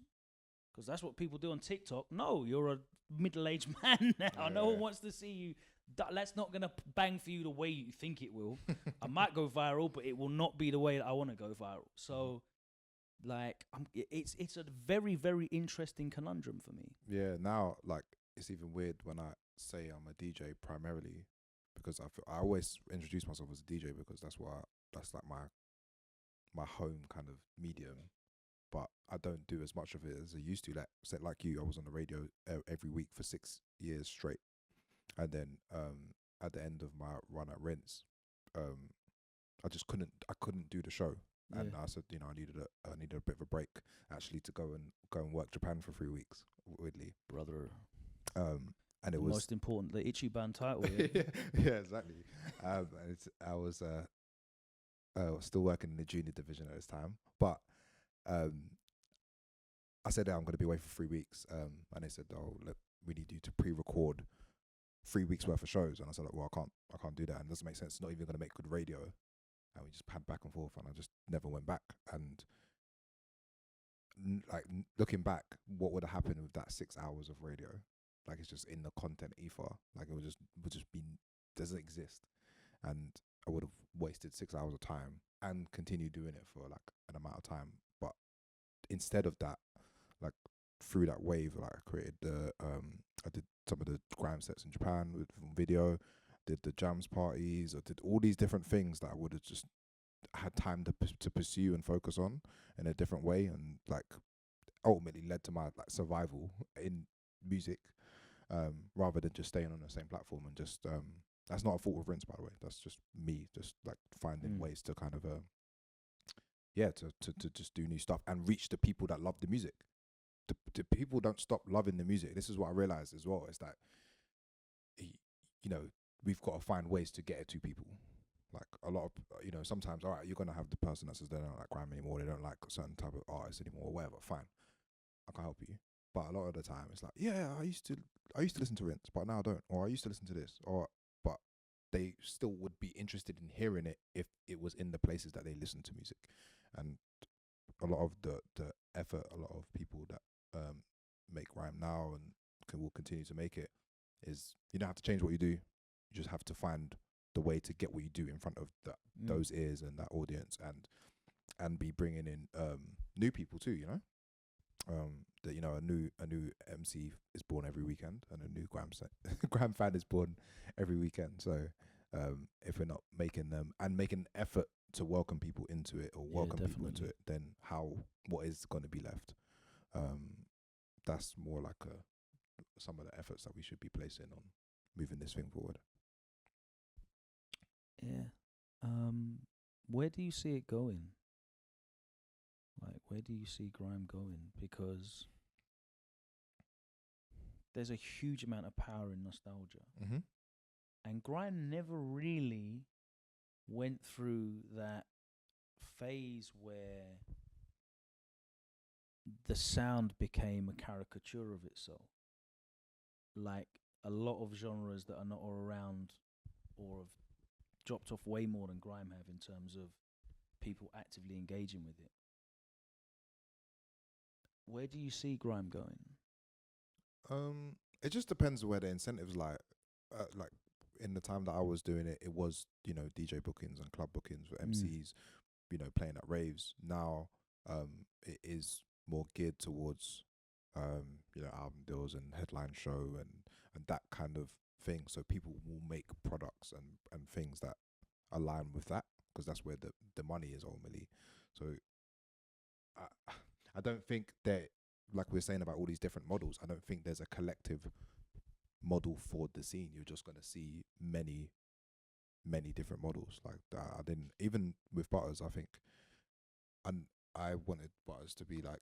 because that's what people do on TikTok. No, you're a middle-aged man now. Yeah. No one wants to see you. That's not going to bang for you the way you think it will. I might go viral, but it will not be the way that I want to go viral. So, like, it's a very, very interesting conundrum for me. Yeah, now, like, it's even weird when I say I'm a DJ primarily, because I always introduce myself as a DJ because that's like my home kind of medium, but I don't do as much of it as I used to. Like you, I was on the radio every week for 6 years straight, and then at the end of my run at Rinse, I couldn't do the show, and I said, I needed a bit of a break actually to go and work Japan for 3 weeks. Weirdly, brother. And it the was most important, the Ichiban title. Yeah, exactly. I was still working in the junior division at this time, but I said I'm going to be away for 3 weeks, and they said, "Oh, look, we need you to pre-record 3 weeks worth of shows." And I said, like, "Well, I can't do that, and it doesn't make sense. It's not even going to make good radio." And we just had back and forth, and I just never went back. And looking back, what would have happened with that 6 hours of radio? Like, it's just in the content ether. Like, it would just be, doesn't exist. And I would have wasted 6 hours of time and continued doing it for like an amount of time. But instead of that, like, through that wave, like, I created I did some of the Grime sets in Japan with video, did the jams parties, I did all these different things that I would have just had time to pursue and focus on in a different way, and like ultimately led to my like survival in music. Rather than just staying on the same platform and just that's not a fault of Rinse, by the way. That's just me just like finding ways to kind of to just do new stuff and reach the people that love the music. The people don't stop loving the music. This is what I realized as well, is that we've got to find ways to get it to people. Like, a lot of sometimes, all right, you're gonna have the person that says they don't like Grime anymore, they don't like a certain type of artist anymore, or whatever. Fine, I can help you. But a lot of the time, it's like, yeah, I used to listen to Rinse, but now I don't. Or I used to listen to this, but they still would be interested in hearing it if it was in the places that they listen to music. And a lot of the effort, a lot of people that make Grime now and will continue to make it, is you don't have to change what you do. You just have to find the way to get what you do in front of those ears and that audience, and be bringing in new people too. That a new MC is born every weekend, and a new Grime fan is born every weekend. So if we're not making them and making an effort to welcome people into it, or welcome people into it, then what is going to be left? That's more like some of the efforts that we should be placing on moving this thing forward. Yeah. Where do you see it going? Like, where do you see Grime going? Because there's a huge amount of power in nostalgia. Mm-hmm. And Grime never really went through that phase where the sound became a caricature of itself. Like a lot of genres that are not around or have dropped off way more than Grime have in terms of people actively engaging with it. Where do you see Grime going? It just depends where the incentives lie. Like, in the time that I was doing it, it was, you know, DJ bookings and club bookings for MCs, you know, playing at raves. Now, it is more geared towards, you know, album deals and headline show and that kind of thing. So people will make products and things that align with that, because that's where the money is ultimately. So I don't think that, like we're saying about all these different models, I don't think there's a collective model for the scene. You're just going to see many different models like that. I didn't, even with Butters, I think, and I wanted Butters to be like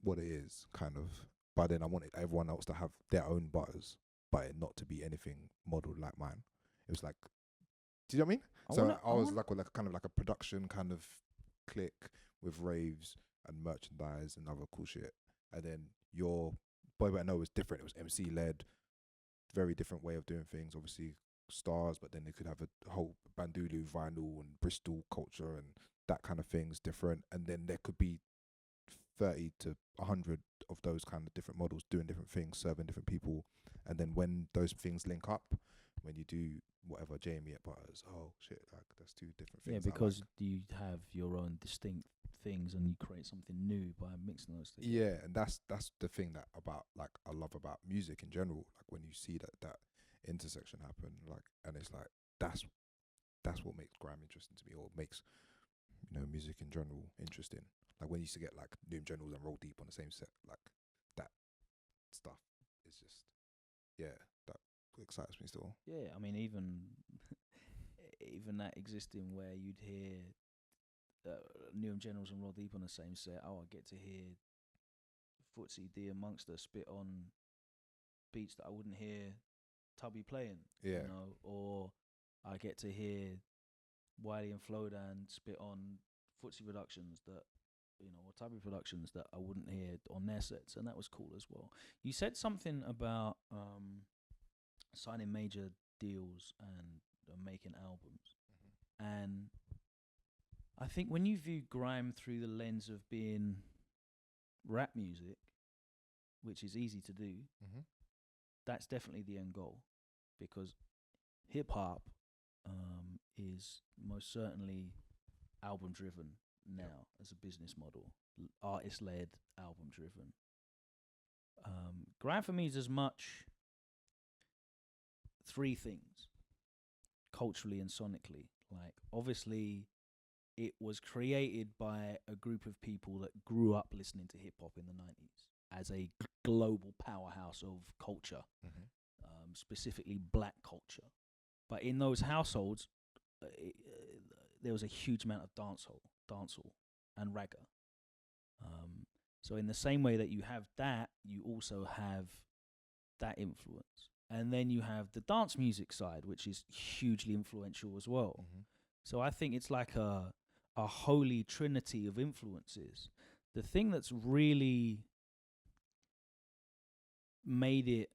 what it is, kind of, but then I wanted everyone else to have their own Butters, but it not to be anything modeled like mine. It was like, do you know what I mean? I was like kind of like a production kind of click with raves and merchandise and other cool shit, and then your Boy Better Know was different. It was MC led, very different way of doing things. Obviously stars, but then they could have a whole Bandulu vinyl and Bristol culture and that kind of things different. And then there could be 30 to 100 of those kind of different models doing different things, serving different people. And then when those things link up, when you do whatever Jamie at Butters, oh shit, like that's two different things. Yeah, because you have your own distinct things and you create something new by mixing those things. Yeah, and that's the thing that about, like, I love about music in general. Like when you see that intersection happen, like, and it's like that's what makes grime interesting to me, or makes, you know, music in general interesting. Like when you used to get like Noom Generals and Roll Deep on the same set, like that stuff is just, yeah, that excites me still. Yeah, I mean, even that existing where you'd hear Newham Generals and Roll Deep on the same set. Oh, I get to hear Footsie D amongst us spit on beats that I wouldn't hear Tubby playing. Yeah. You know, or I get to hear Wiley and Flowdan spit on Footsie productions that, you know, or Tubby productions that I wouldn't hear on their sets, and that was cool as well. You said something about signing major deals and making albums, and I think when you view grime through the lens of being rap music, which is easy to do, that's definitely the end goal, because hip hop is most certainly album driven now as a business model, artist led, album driven. Grime for me is as much three things, culturally and sonically. Like, obviously, it was created by a group of people that grew up listening to hip hop in the 90s as a global powerhouse of culture, specifically black culture. But in those households, there was a huge amount of dancehall and ragga. So in the same way that you have that, you also have that influence. And then you have the dance music side, which is hugely influential as well. So I think it's like a holy trinity of influences. The thing that's really made it,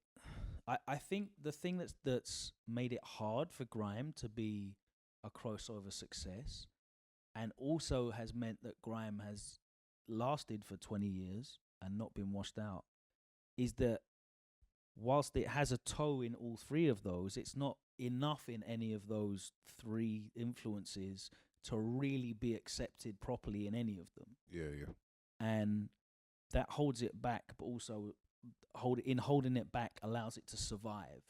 I think the thing that's made it hard for grime to be a crossover success, and also has meant that grime has lasted for 20 years and not been washed out, is that whilst it has a toe in all three of those, it's not enough in any of those three influences to really be accepted properly in any of them. Yeah. And that holds it back, but also holding it back allows it to survive.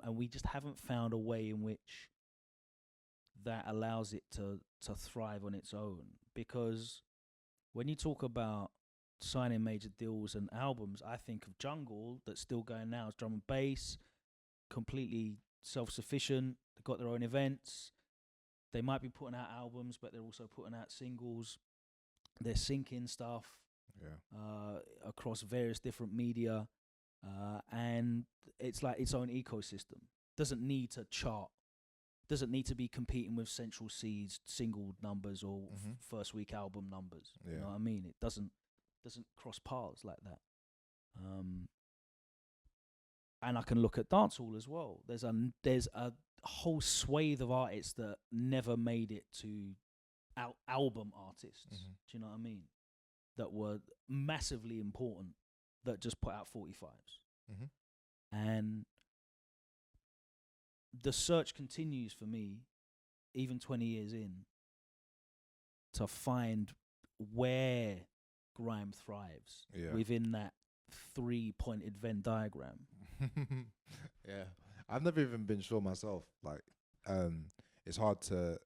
And we just haven't found a way in which that allows it to thrive on its own. Because when you talk about signing major deals and albums, I think of Jungle, that's still going now, as drum and bass, completely self-sufficient. They've got their own events. They might be putting out albums, but they're also putting out singles. They're syncing stuff across various different media, and it's like its own ecosystem. Doesn't need to chart. Doesn't need to be competing with Central C's single numbers or first week album numbers. You know what I mean? It doesn't cross paths like that. And I can look at dancehall as well. There's a whole swathe of artists that never made it to album artists. Do you know what I mean? That were massively important, that just put out 45s. And the search continues for me, even 20 years in, to find where grime thrives within that 3-pointed Venn diagram. Yeah, I've never even been sure myself. Like, it's hard to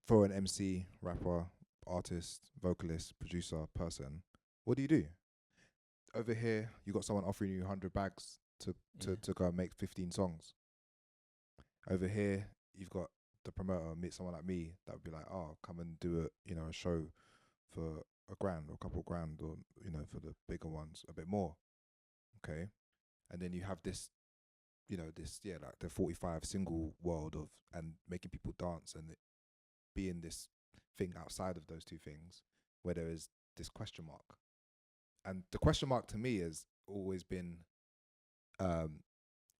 for an MC, rapper, artist, vocalist, producer, person. What do you do? Over here, you got someone offering you 100 bags to go and make 15 songs. Over here, you've got the promoter meet someone like me that would be like, oh, come and do a show for $1,000 or a couple grand, or for the bigger ones a bit more. Okay, and then you have this, like the 45 single world of and making people dance and it being this thing outside of those two things where there is this question mark. And the question mark to me has always been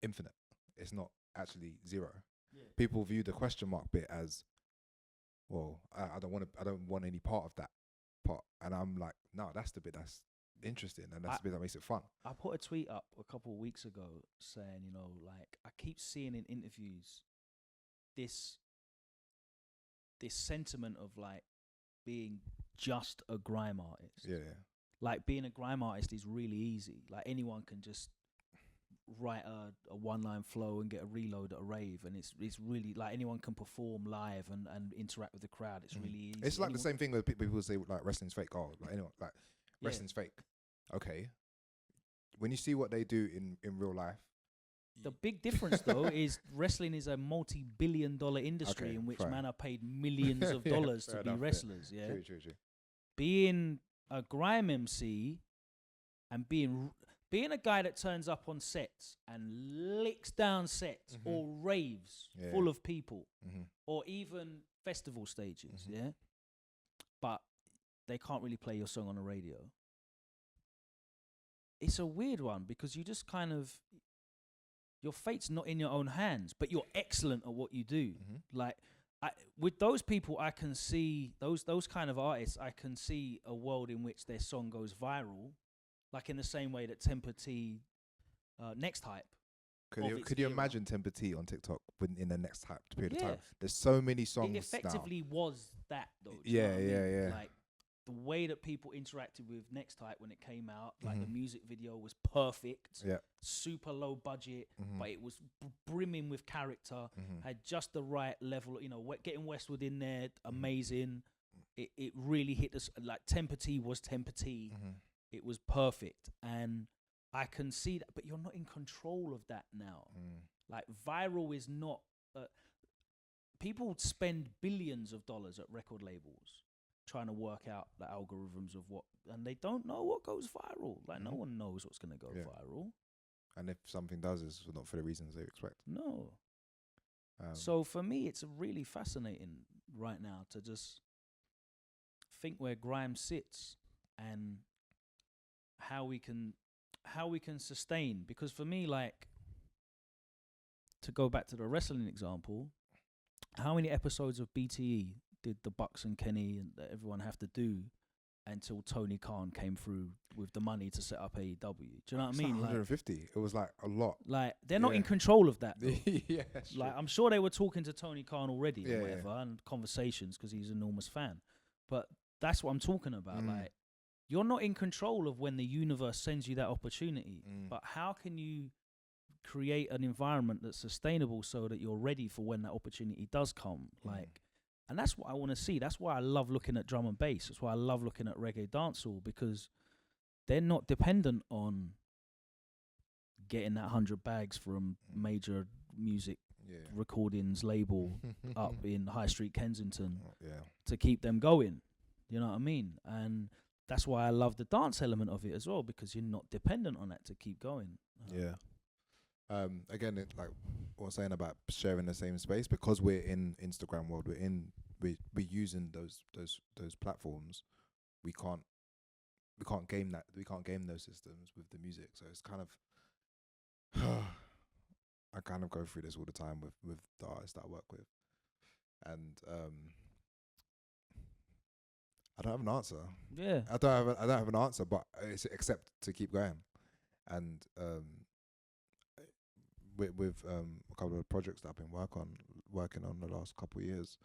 infinite. It's not actually zero. Yeah. People view the question mark bit as, well, I don't want any part of that part. And I'm like, no, that's the bit that's interesting, and that's the bit that makes it fun. I put a tweet up a couple of weeks ago saying, like, I keep seeing in interviews this sentiment of like being just a grime artist. Yeah. Like, being a grime artist is really easy. Like, anyone can just write a one-line flow and get a reload at a rave, and it's really like anyone can perform live and interact with the crowd. It's really easy. It's like the same thing that people say like wrestling's fake. Oh, like anyone, like wrestling's fake. Okay, when you see what they do in real life, the big difference though is wrestling is a multi-billion-dollar industry in which men are paid millions of dollars to be wrestlers. Yeah. True. Being a grime MC and being a guy that turns up on sets and licks down sets or raves full of people or even festival stages, but they can't really play your song on the radio. It's a weird one because you just kind of, your fate's not in your own hands, but you're excellent at what you do. Like, with those people, I can see those kind of artists. I can see a world in which their song goes viral, like in the same way that Temper T, Next Hype. Could you imagine Temper T on TikTok in the next period of time? There's so many songs. It effectively was that though. Yeah. Like, the way that people interacted with Next Type when it came out, like the music video was perfect, super low budget, but it was brimming with character, had just the right level, getting Westwood in there, amazing. It really hit us, like Temper T was Temper T. It was perfect. And I can see that, but you're not in control of that now. Like, viral is not, people spend billions of dollars at record labels trying to work out the algorithms of what, and they don't know what goes viral. Like, no one knows what's going to go viral. And if something does, it's not for the reasons they expect. No. So for me, it's really fascinating right now to just think where grime sits and how we can sustain. Because for me, like, to go back to the wrestling example, how many episodes of BTE did the Bucks and Kenny and everyone have to do until Tony Khan came through with the money to set up AEW? Do you know what I mean? 150. Like, it was like a lot. Like, they're not in control of that. Yeah, like, I'm sure they were talking to Tony Khan already or whatever, and conversations because he's an enormous fan. But that's what I'm talking about. Like, you're not in control of when the universe sends you that opportunity. But how can you create an environment that's sustainable so that you're ready for when that opportunity does come? Like, and that's what I want to see. That's why I love looking at drum and bass. That's why I love looking at reggae dancehall, because they're not dependent on getting that 100 bags from major music recordings label up in High Street, Kensington to keep them going. You know what I mean? And that's why I love the dance element of it as well, because you're not dependent on that to keep going. Again, like what I was saying about sharing the same space, because we're in Instagram world, we're using those platforms. We can't game that. We can't game those systems with the music. So it's kind of I kind of go through this all the time with the artists that I work with, and I don't have an answer. Yeah, I don't have an answer, but it's except to keep going, and with a couple of projects that I've been working on the last couple of years.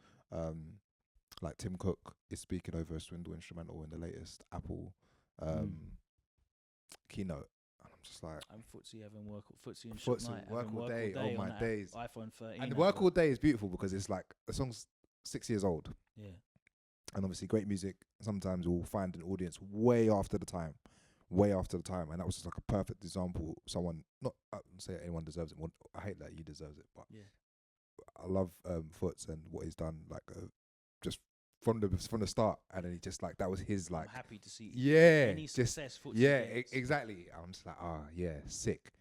Like Tim Cook is speaking over a Swindle instrumental in the latest Apple keynote, and I'm just like, I'm Footsie having Footsie and Shook Knight work having all day. Oh my on days! iPhone 13. And the work all day is beautiful because it's like the song's 6 years old, Yeah. and obviously great music. Sometimes will find an audience way after the time, and that was just like a perfect example. Someone, not say anyone deserves it. I hate that he deserves it, but Yeah. I love Foots and what he's done. Like just from the start, and then he just like that was his like. I'm happy to see. Yeah, Any success Footsie gets. exactly. I'm just like, yeah, sick.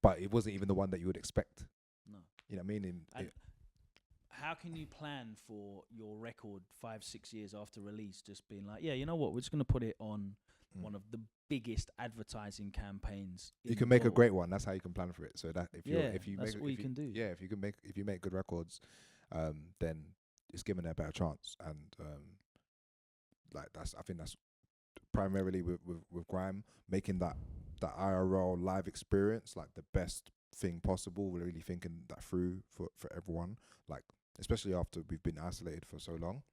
But it wasn't even the one that you would expect. No. You know what I mean? How can you plan for your record 5-6 years after release? Just being like, yeah, you know what? We're just gonna put it on one of the biggest advertising campaigns. You can make a great one. That's how you can plan for it. So that if you make good records, then it's given a better chance. And I think that's primarily with Grime, making that IRL live experience like the best thing possible. We're really thinking that through for everyone, like especially after we've been isolated for so long,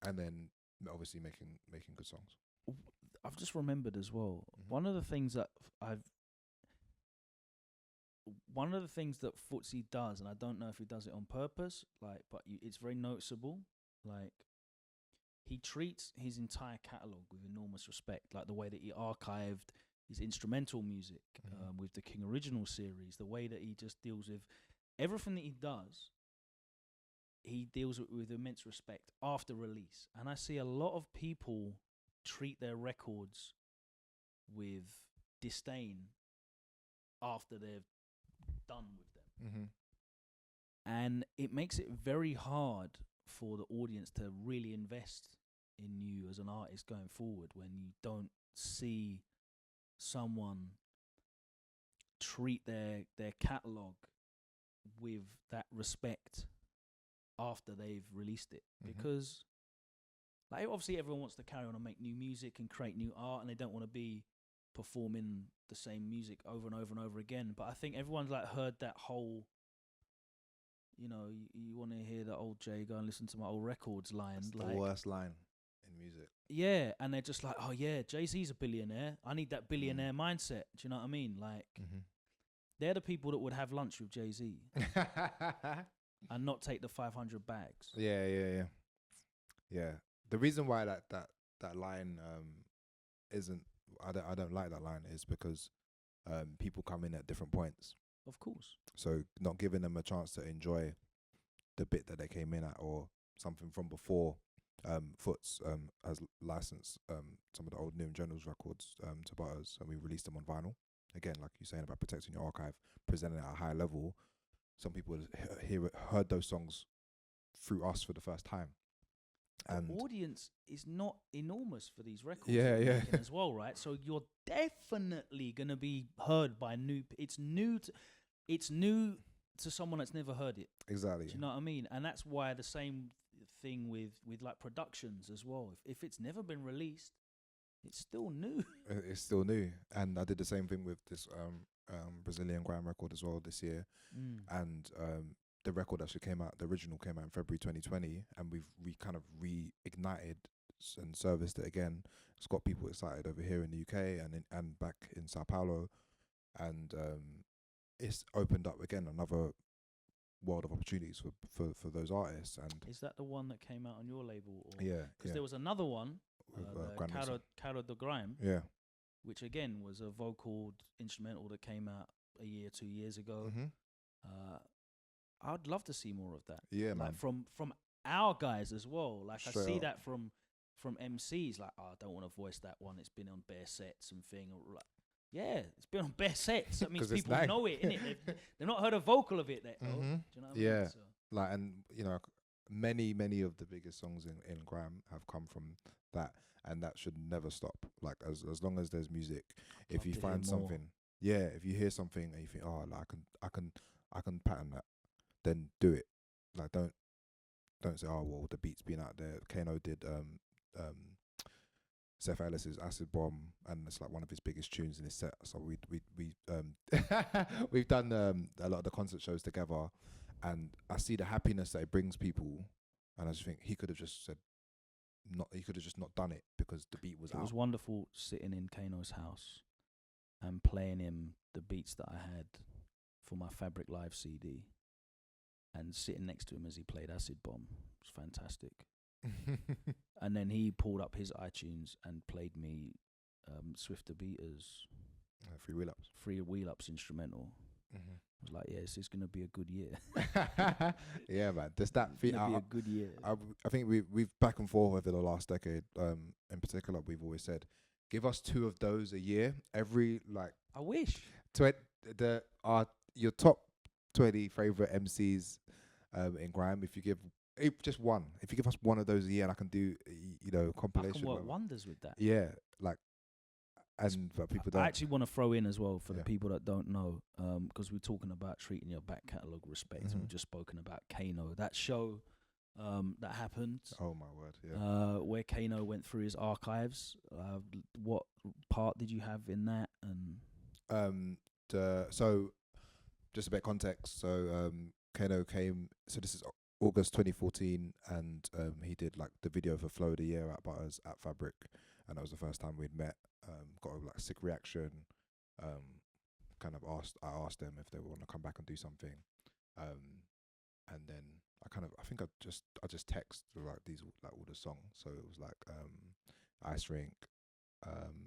and then obviously making good songs. I've just remembered as well. One of the things that Footsie does, and I don't know if he does it on purpose, like, but it's very noticeable. Like, he treats his entire catalogue with enormous respect, like the way that he archived his instrumental music with the King Original series, the way that he just deals with everything that he does. He deals with immense respect after release, and I see a lot of people treat their records with disdain after they're done with them. And it makes it very hard for the audience to really invest in you as an artist going forward when you don't see someone treat their catalogue with that respect after they've released it. Because like obviously everyone wants to carry on and make new music and create new art, and they don't want to be performing the same music over and over and over again. But I think everyone's like heard that whole, you know, you want to hear the old Jay, go and listen to my old records line. That's like the worst line in music. Yeah, and they're just like, oh yeah, Jay-Z's a billionaire. I need that billionaire mindset. Do you know what I mean? Like, they're the people that would have lunch with Jay-Z and not take the 500 bags. Yeah. The reason why that line isn't, I don't like that line is because people come in at different points. Of course. So not giving them a chance to enjoy the bit that they came in at or something from before. Foots has licensed some of the old New and Generals records to Butters, and we released them on vinyl. Again, like you're saying about protecting your archive, presenting it at a high level. Some people heard those songs through us for the first time. And the audience is not enormous for these records. Yeah. As well, right? So you're definitely gonna be heard by it's new to someone that's never heard it. Exactly. Do you know what I mean? And that's why the same thing with like productions as well. If it's never been released, it's still new. It's still new. And I did the same thing with this Brazilian Grime record as well this year. And the record actually the original came out in February 2020, and we kind of reignited and serviced it again. It's got people excited over here in the UK and back in Sao Paulo, and it's opened up again another world of opportunities for those artists. And is that the one that came out on your label? Yeah, because there was another one, Caro do Grime, which again was a vocal instrumental that came out 2 years ago. I'd love to see more of that. Yeah, like man. From our guys as well. Like Straight I see up. that from MCs. Like, I don't want to voice that one. It's been on bare sets and thing. Like, yeah, it's been on bare sets. That means people know it, innit? They've not heard a vocal of it. Do you know what I mean? So. Like, and you know, many of the biggest songs in Grime have come from that, and that should never stop. Like as long as there's music, if you find something, if you hear something and you think, oh, like I can pattern that, then do it. Like don't say, oh well, the beat's been out there. Kano did Seth Ellis's Acid Bomb, and it's like one of his biggest tunes in his set. So we we've done a lot of the concert shows together, and I see the happiness that it brings people, and I just think he could have just said not. He could have just not done it because the beat was It out. was wonderful sitting in Kano's house and playing him the beats that I had for my Fabric Live CD, and sitting next to him as he played Acid Bomb. It was fantastic. And then he pulled up his iTunes and played me Swifter Beaters Free Wheel Ups. Free Wheel Ups instrumental. I was like, yeah, this is going to be a good year. Yeah, man. There's that. It's going to be a good year. I think we've back and forth over the last decade. In particular, we've always said, give us 2 of those a year. Every like I wish. Your top 20 favorite MCs in grime. If you give just one, if you give us one of those a year, and I can do compilation. I can work wonders with that. Yeah, like. But people don't. I actually want to throw in as well for the people that don't know, because we're talking about treating your back catalogue with respect. And we've just spoken about Kano. That show that happened. Oh my word! Yeah. Where Kano went through his archives. What part did you have in that? And so just a bit of context. So Kano came. So this is August 2014, and he did like the video for Flow of the Year at Butters at Fabric, and that was the first time we'd met. Got a like sick reaction. I asked them if they want to come back and do something, and then I think I just text like all the songs. So it was like Ice Rink,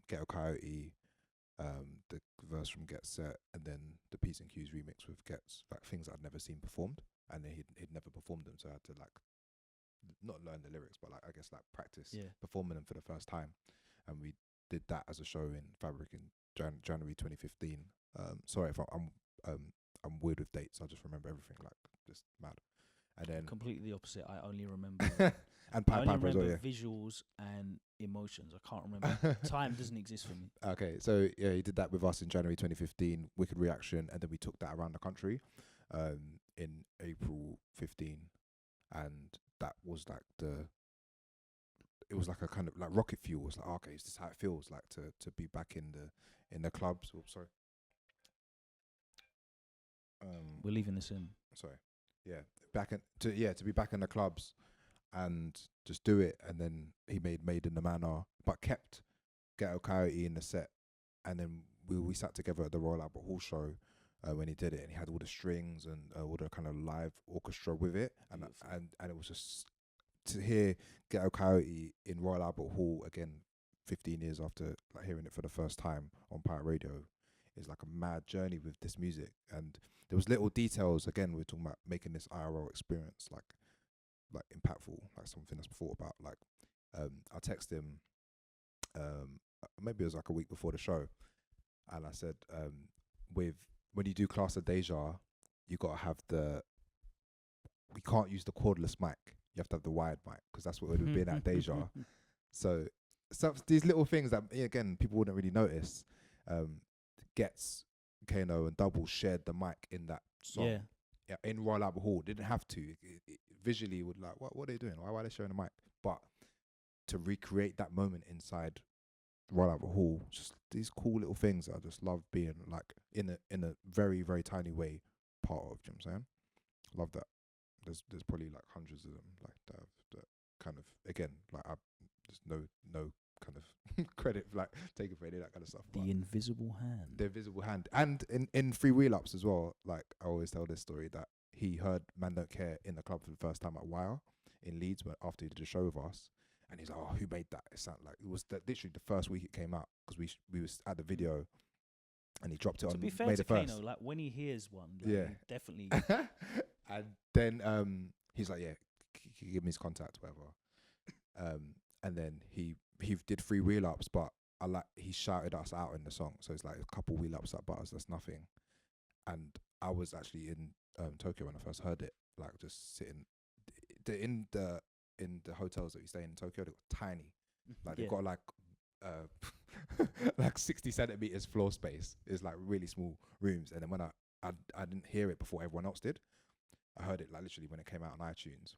Ghetto Coyote, the verse from Get Set, and then the P's and Q's remix with Gets, like things that I'd never seen performed, and then he'd never performed them, so I had to like not learn the lyrics, but like I guess like practice performing them for the first time, and we did that as a show in Fabric in January 2015. Sorry if I'm weird with dates. I just remember everything like just mad. And then completely the opposite. I only remember and I only remember well, visuals and emotions. I can't remember. Time doesn't exist for me. Okay, so yeah, he did that with us in January 2015. Wicked reaction, and then we took that around the country in April 15, and that was like it was like a kind of like rocket fuel. It was like, okay, is this how it feels like to be back in the clubs? Oops, sorry. We're leaving this in. Sorry. Yeah, to be back in the clubs and just do it. And then he made in the Manor, but kept Ghetto Coyote in the set. And then we sat together at the Royal Albert Hall show when he did it, and he had all the strings and all the kind of live orchestra with it, and it was just to hear Ghetto Coyote in Royal Albert Hall again 15 years after like hearing it for the first time on Pirate Radio is like a mad journey with this music. And there was little details, again, we were talking about making this IRL experience like impactful, like something that's thought about. Like I texted him maybe it was like a week before the show, and I said when you do Class of Deja, you gotta have we can't use the cordless mic. You have to have the wired mic because that's what it would have been at Deja. So these little things that again people wouldn't really notice. Gets Kano and Double shared the mic in that song. Yeah, in Royal Albert Hall. Didn't have to. It visually would like what are they doing? Why are they showing the mic? But to recreate that moment inside Royal Albert Hall, just these cool little things that I just love being like in a very, very tiny way part of. Do you know what I'm saying? Love that. There's probably like hundreds of them like that kind of again like there's no kind of credit like taken for any of that kind of stuff. The invisible hand. The invisible hand. And in Free Wheel Ups as well, like I always tell this story that he heard Man Don't Care in the club for the first time at Wire in Leeds after he did a show with us, and he's like, oh, who made that? It sounded like it was literally the first week it came out because we was at the video. And he dropped it on To be fair May to the 1st. Kano, like when he hears one, like, Yeah. he definitely. And then he's like, yeah, can you give me his contact, whatever. And then he did 3 wheel ups, but he shouted us out in the song. So it's like a couple wheel ups at Butters, that's nothing. And I was actually in Tokyo when I first heard it, like just sitting in the hotels that we stay in Tokyo. They got tiny, like they've got like like 60 centimeters floor space. It's like really small rooms. And then when I didn't hear it before everyone else did. I heard it like literally when it came out on iTunes,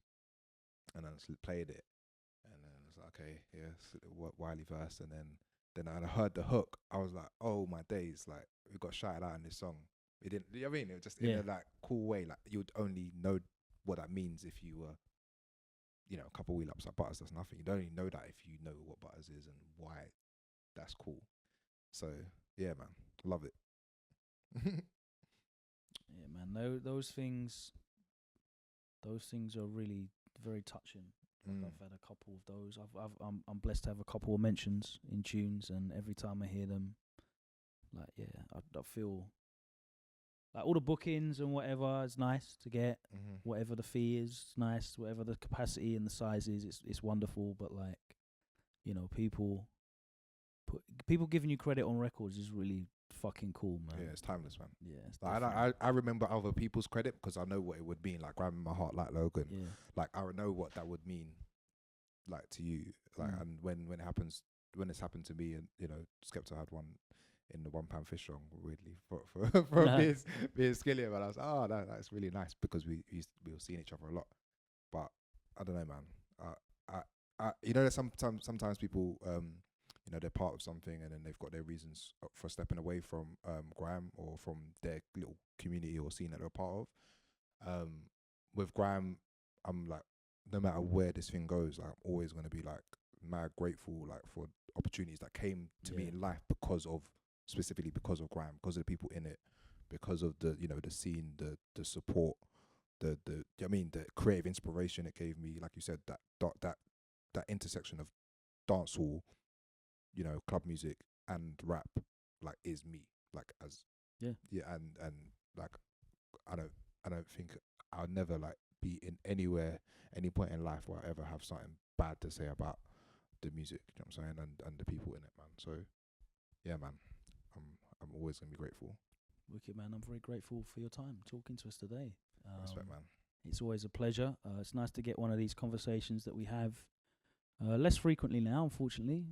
and I just played it, and then it's like, okay, yes, Wiley verse, and then I heard the hook. I was like, oh my days, like we got shouted out in this song. We didn't, you know what I mean? It was just in a like cool way. Like you'd only know what that means if you were, a couple wheel ups like Butters. That's nothing. You don't even know that if you know what Butters is and why that's cool. So yeah, man, love it. Yeah, man. Those things are really very touching. Like I've had a couple of those. I'm blessed to have a couple of mentions in tunes, and every time I hear them, like I feel like all the bookings and whatever is nice to get. Whatever the fee is, it's nice. Whatever the capacity and the size is, it's wonderful. But like, people giving you credit on records is really fucking cool, man. Yeah, it's timeless, man. Yeah, it's like, I remember other people's credit because I know what it would mean. Like Grime in my heart, like Logan. Yeah. Like I know what that would mean, like to you. Like and when it's happened to me, and Skepta had one in the £1 fish song, weirdly for being skilly, but I was that's really nice because we were seeing each other a lot. But I don't know, man. That sometimes people they're part of something and then they've got their reasons for stepping away from Grime or from their little community or scene that they're part of. With Grime, I'm like, no matter where this thing goes, like, I'm always going to be like mad grateful like for opportunities that came to me in life specifically because of Grime, because of the people in it, because of the the scene, the support, the creative inspiration it gave me. Like you said, that intersection of dancehall, club music and rap, like is me, like as and like I don't think I'll never like be in anywhere, any point in life where I ever have something bad to say about the music, you know what I'm saying, and the people in it, man. So yeah, man, I'm always gonna be grateful. Wicked, man. I'm very grateful for your time talking to us today. Respect, man. It's always a pleasure. It's nice to get one of these conversations that we have less frequently now, unfortunately.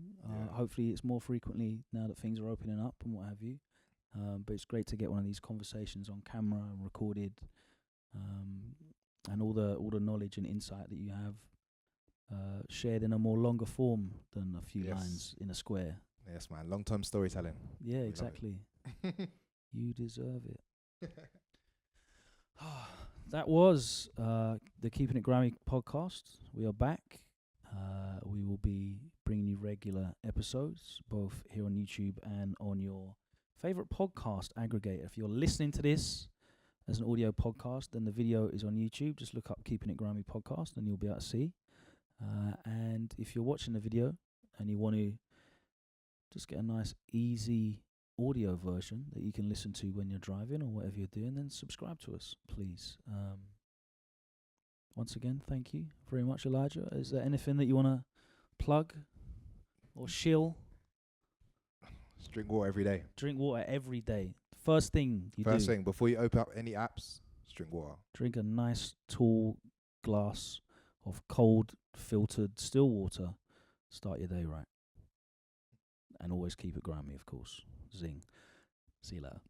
Hopefully it's more frequently now that things are opening up and what have you. But it's great to get one of these conversations on camera and recorded, and all the knowledge and insight that you have shared in a more longer form than a few lines in a square. Yes, man. Long-term storytelling. Yeah, exactly. You deserve it. That was the Keeping It Grimy podcast. We are back. We will be bringing you regular episodes, both here on YouTube and on your favorite podcast aggregator. If you're listening to this as an audio podcast, then the video is on YouTube. Just look up Keeping It Grimy podcast and you'll be able to see. And if you're watching the video and you want to just get a nice, easy audio version that you can listen to when you're driving or whatever you're doing, then subscribe to us, please. Once again, thank you very much, Elijah. Is there anything that you want to plug or shill? Just drink water every day. Drink water every day. First thing you do. First thing, before you open up any apps, just drink water. Drink a nice, tall glass of cold, filtered still water. Start your day right. And always keep it grimy, of course. Zing. See you later.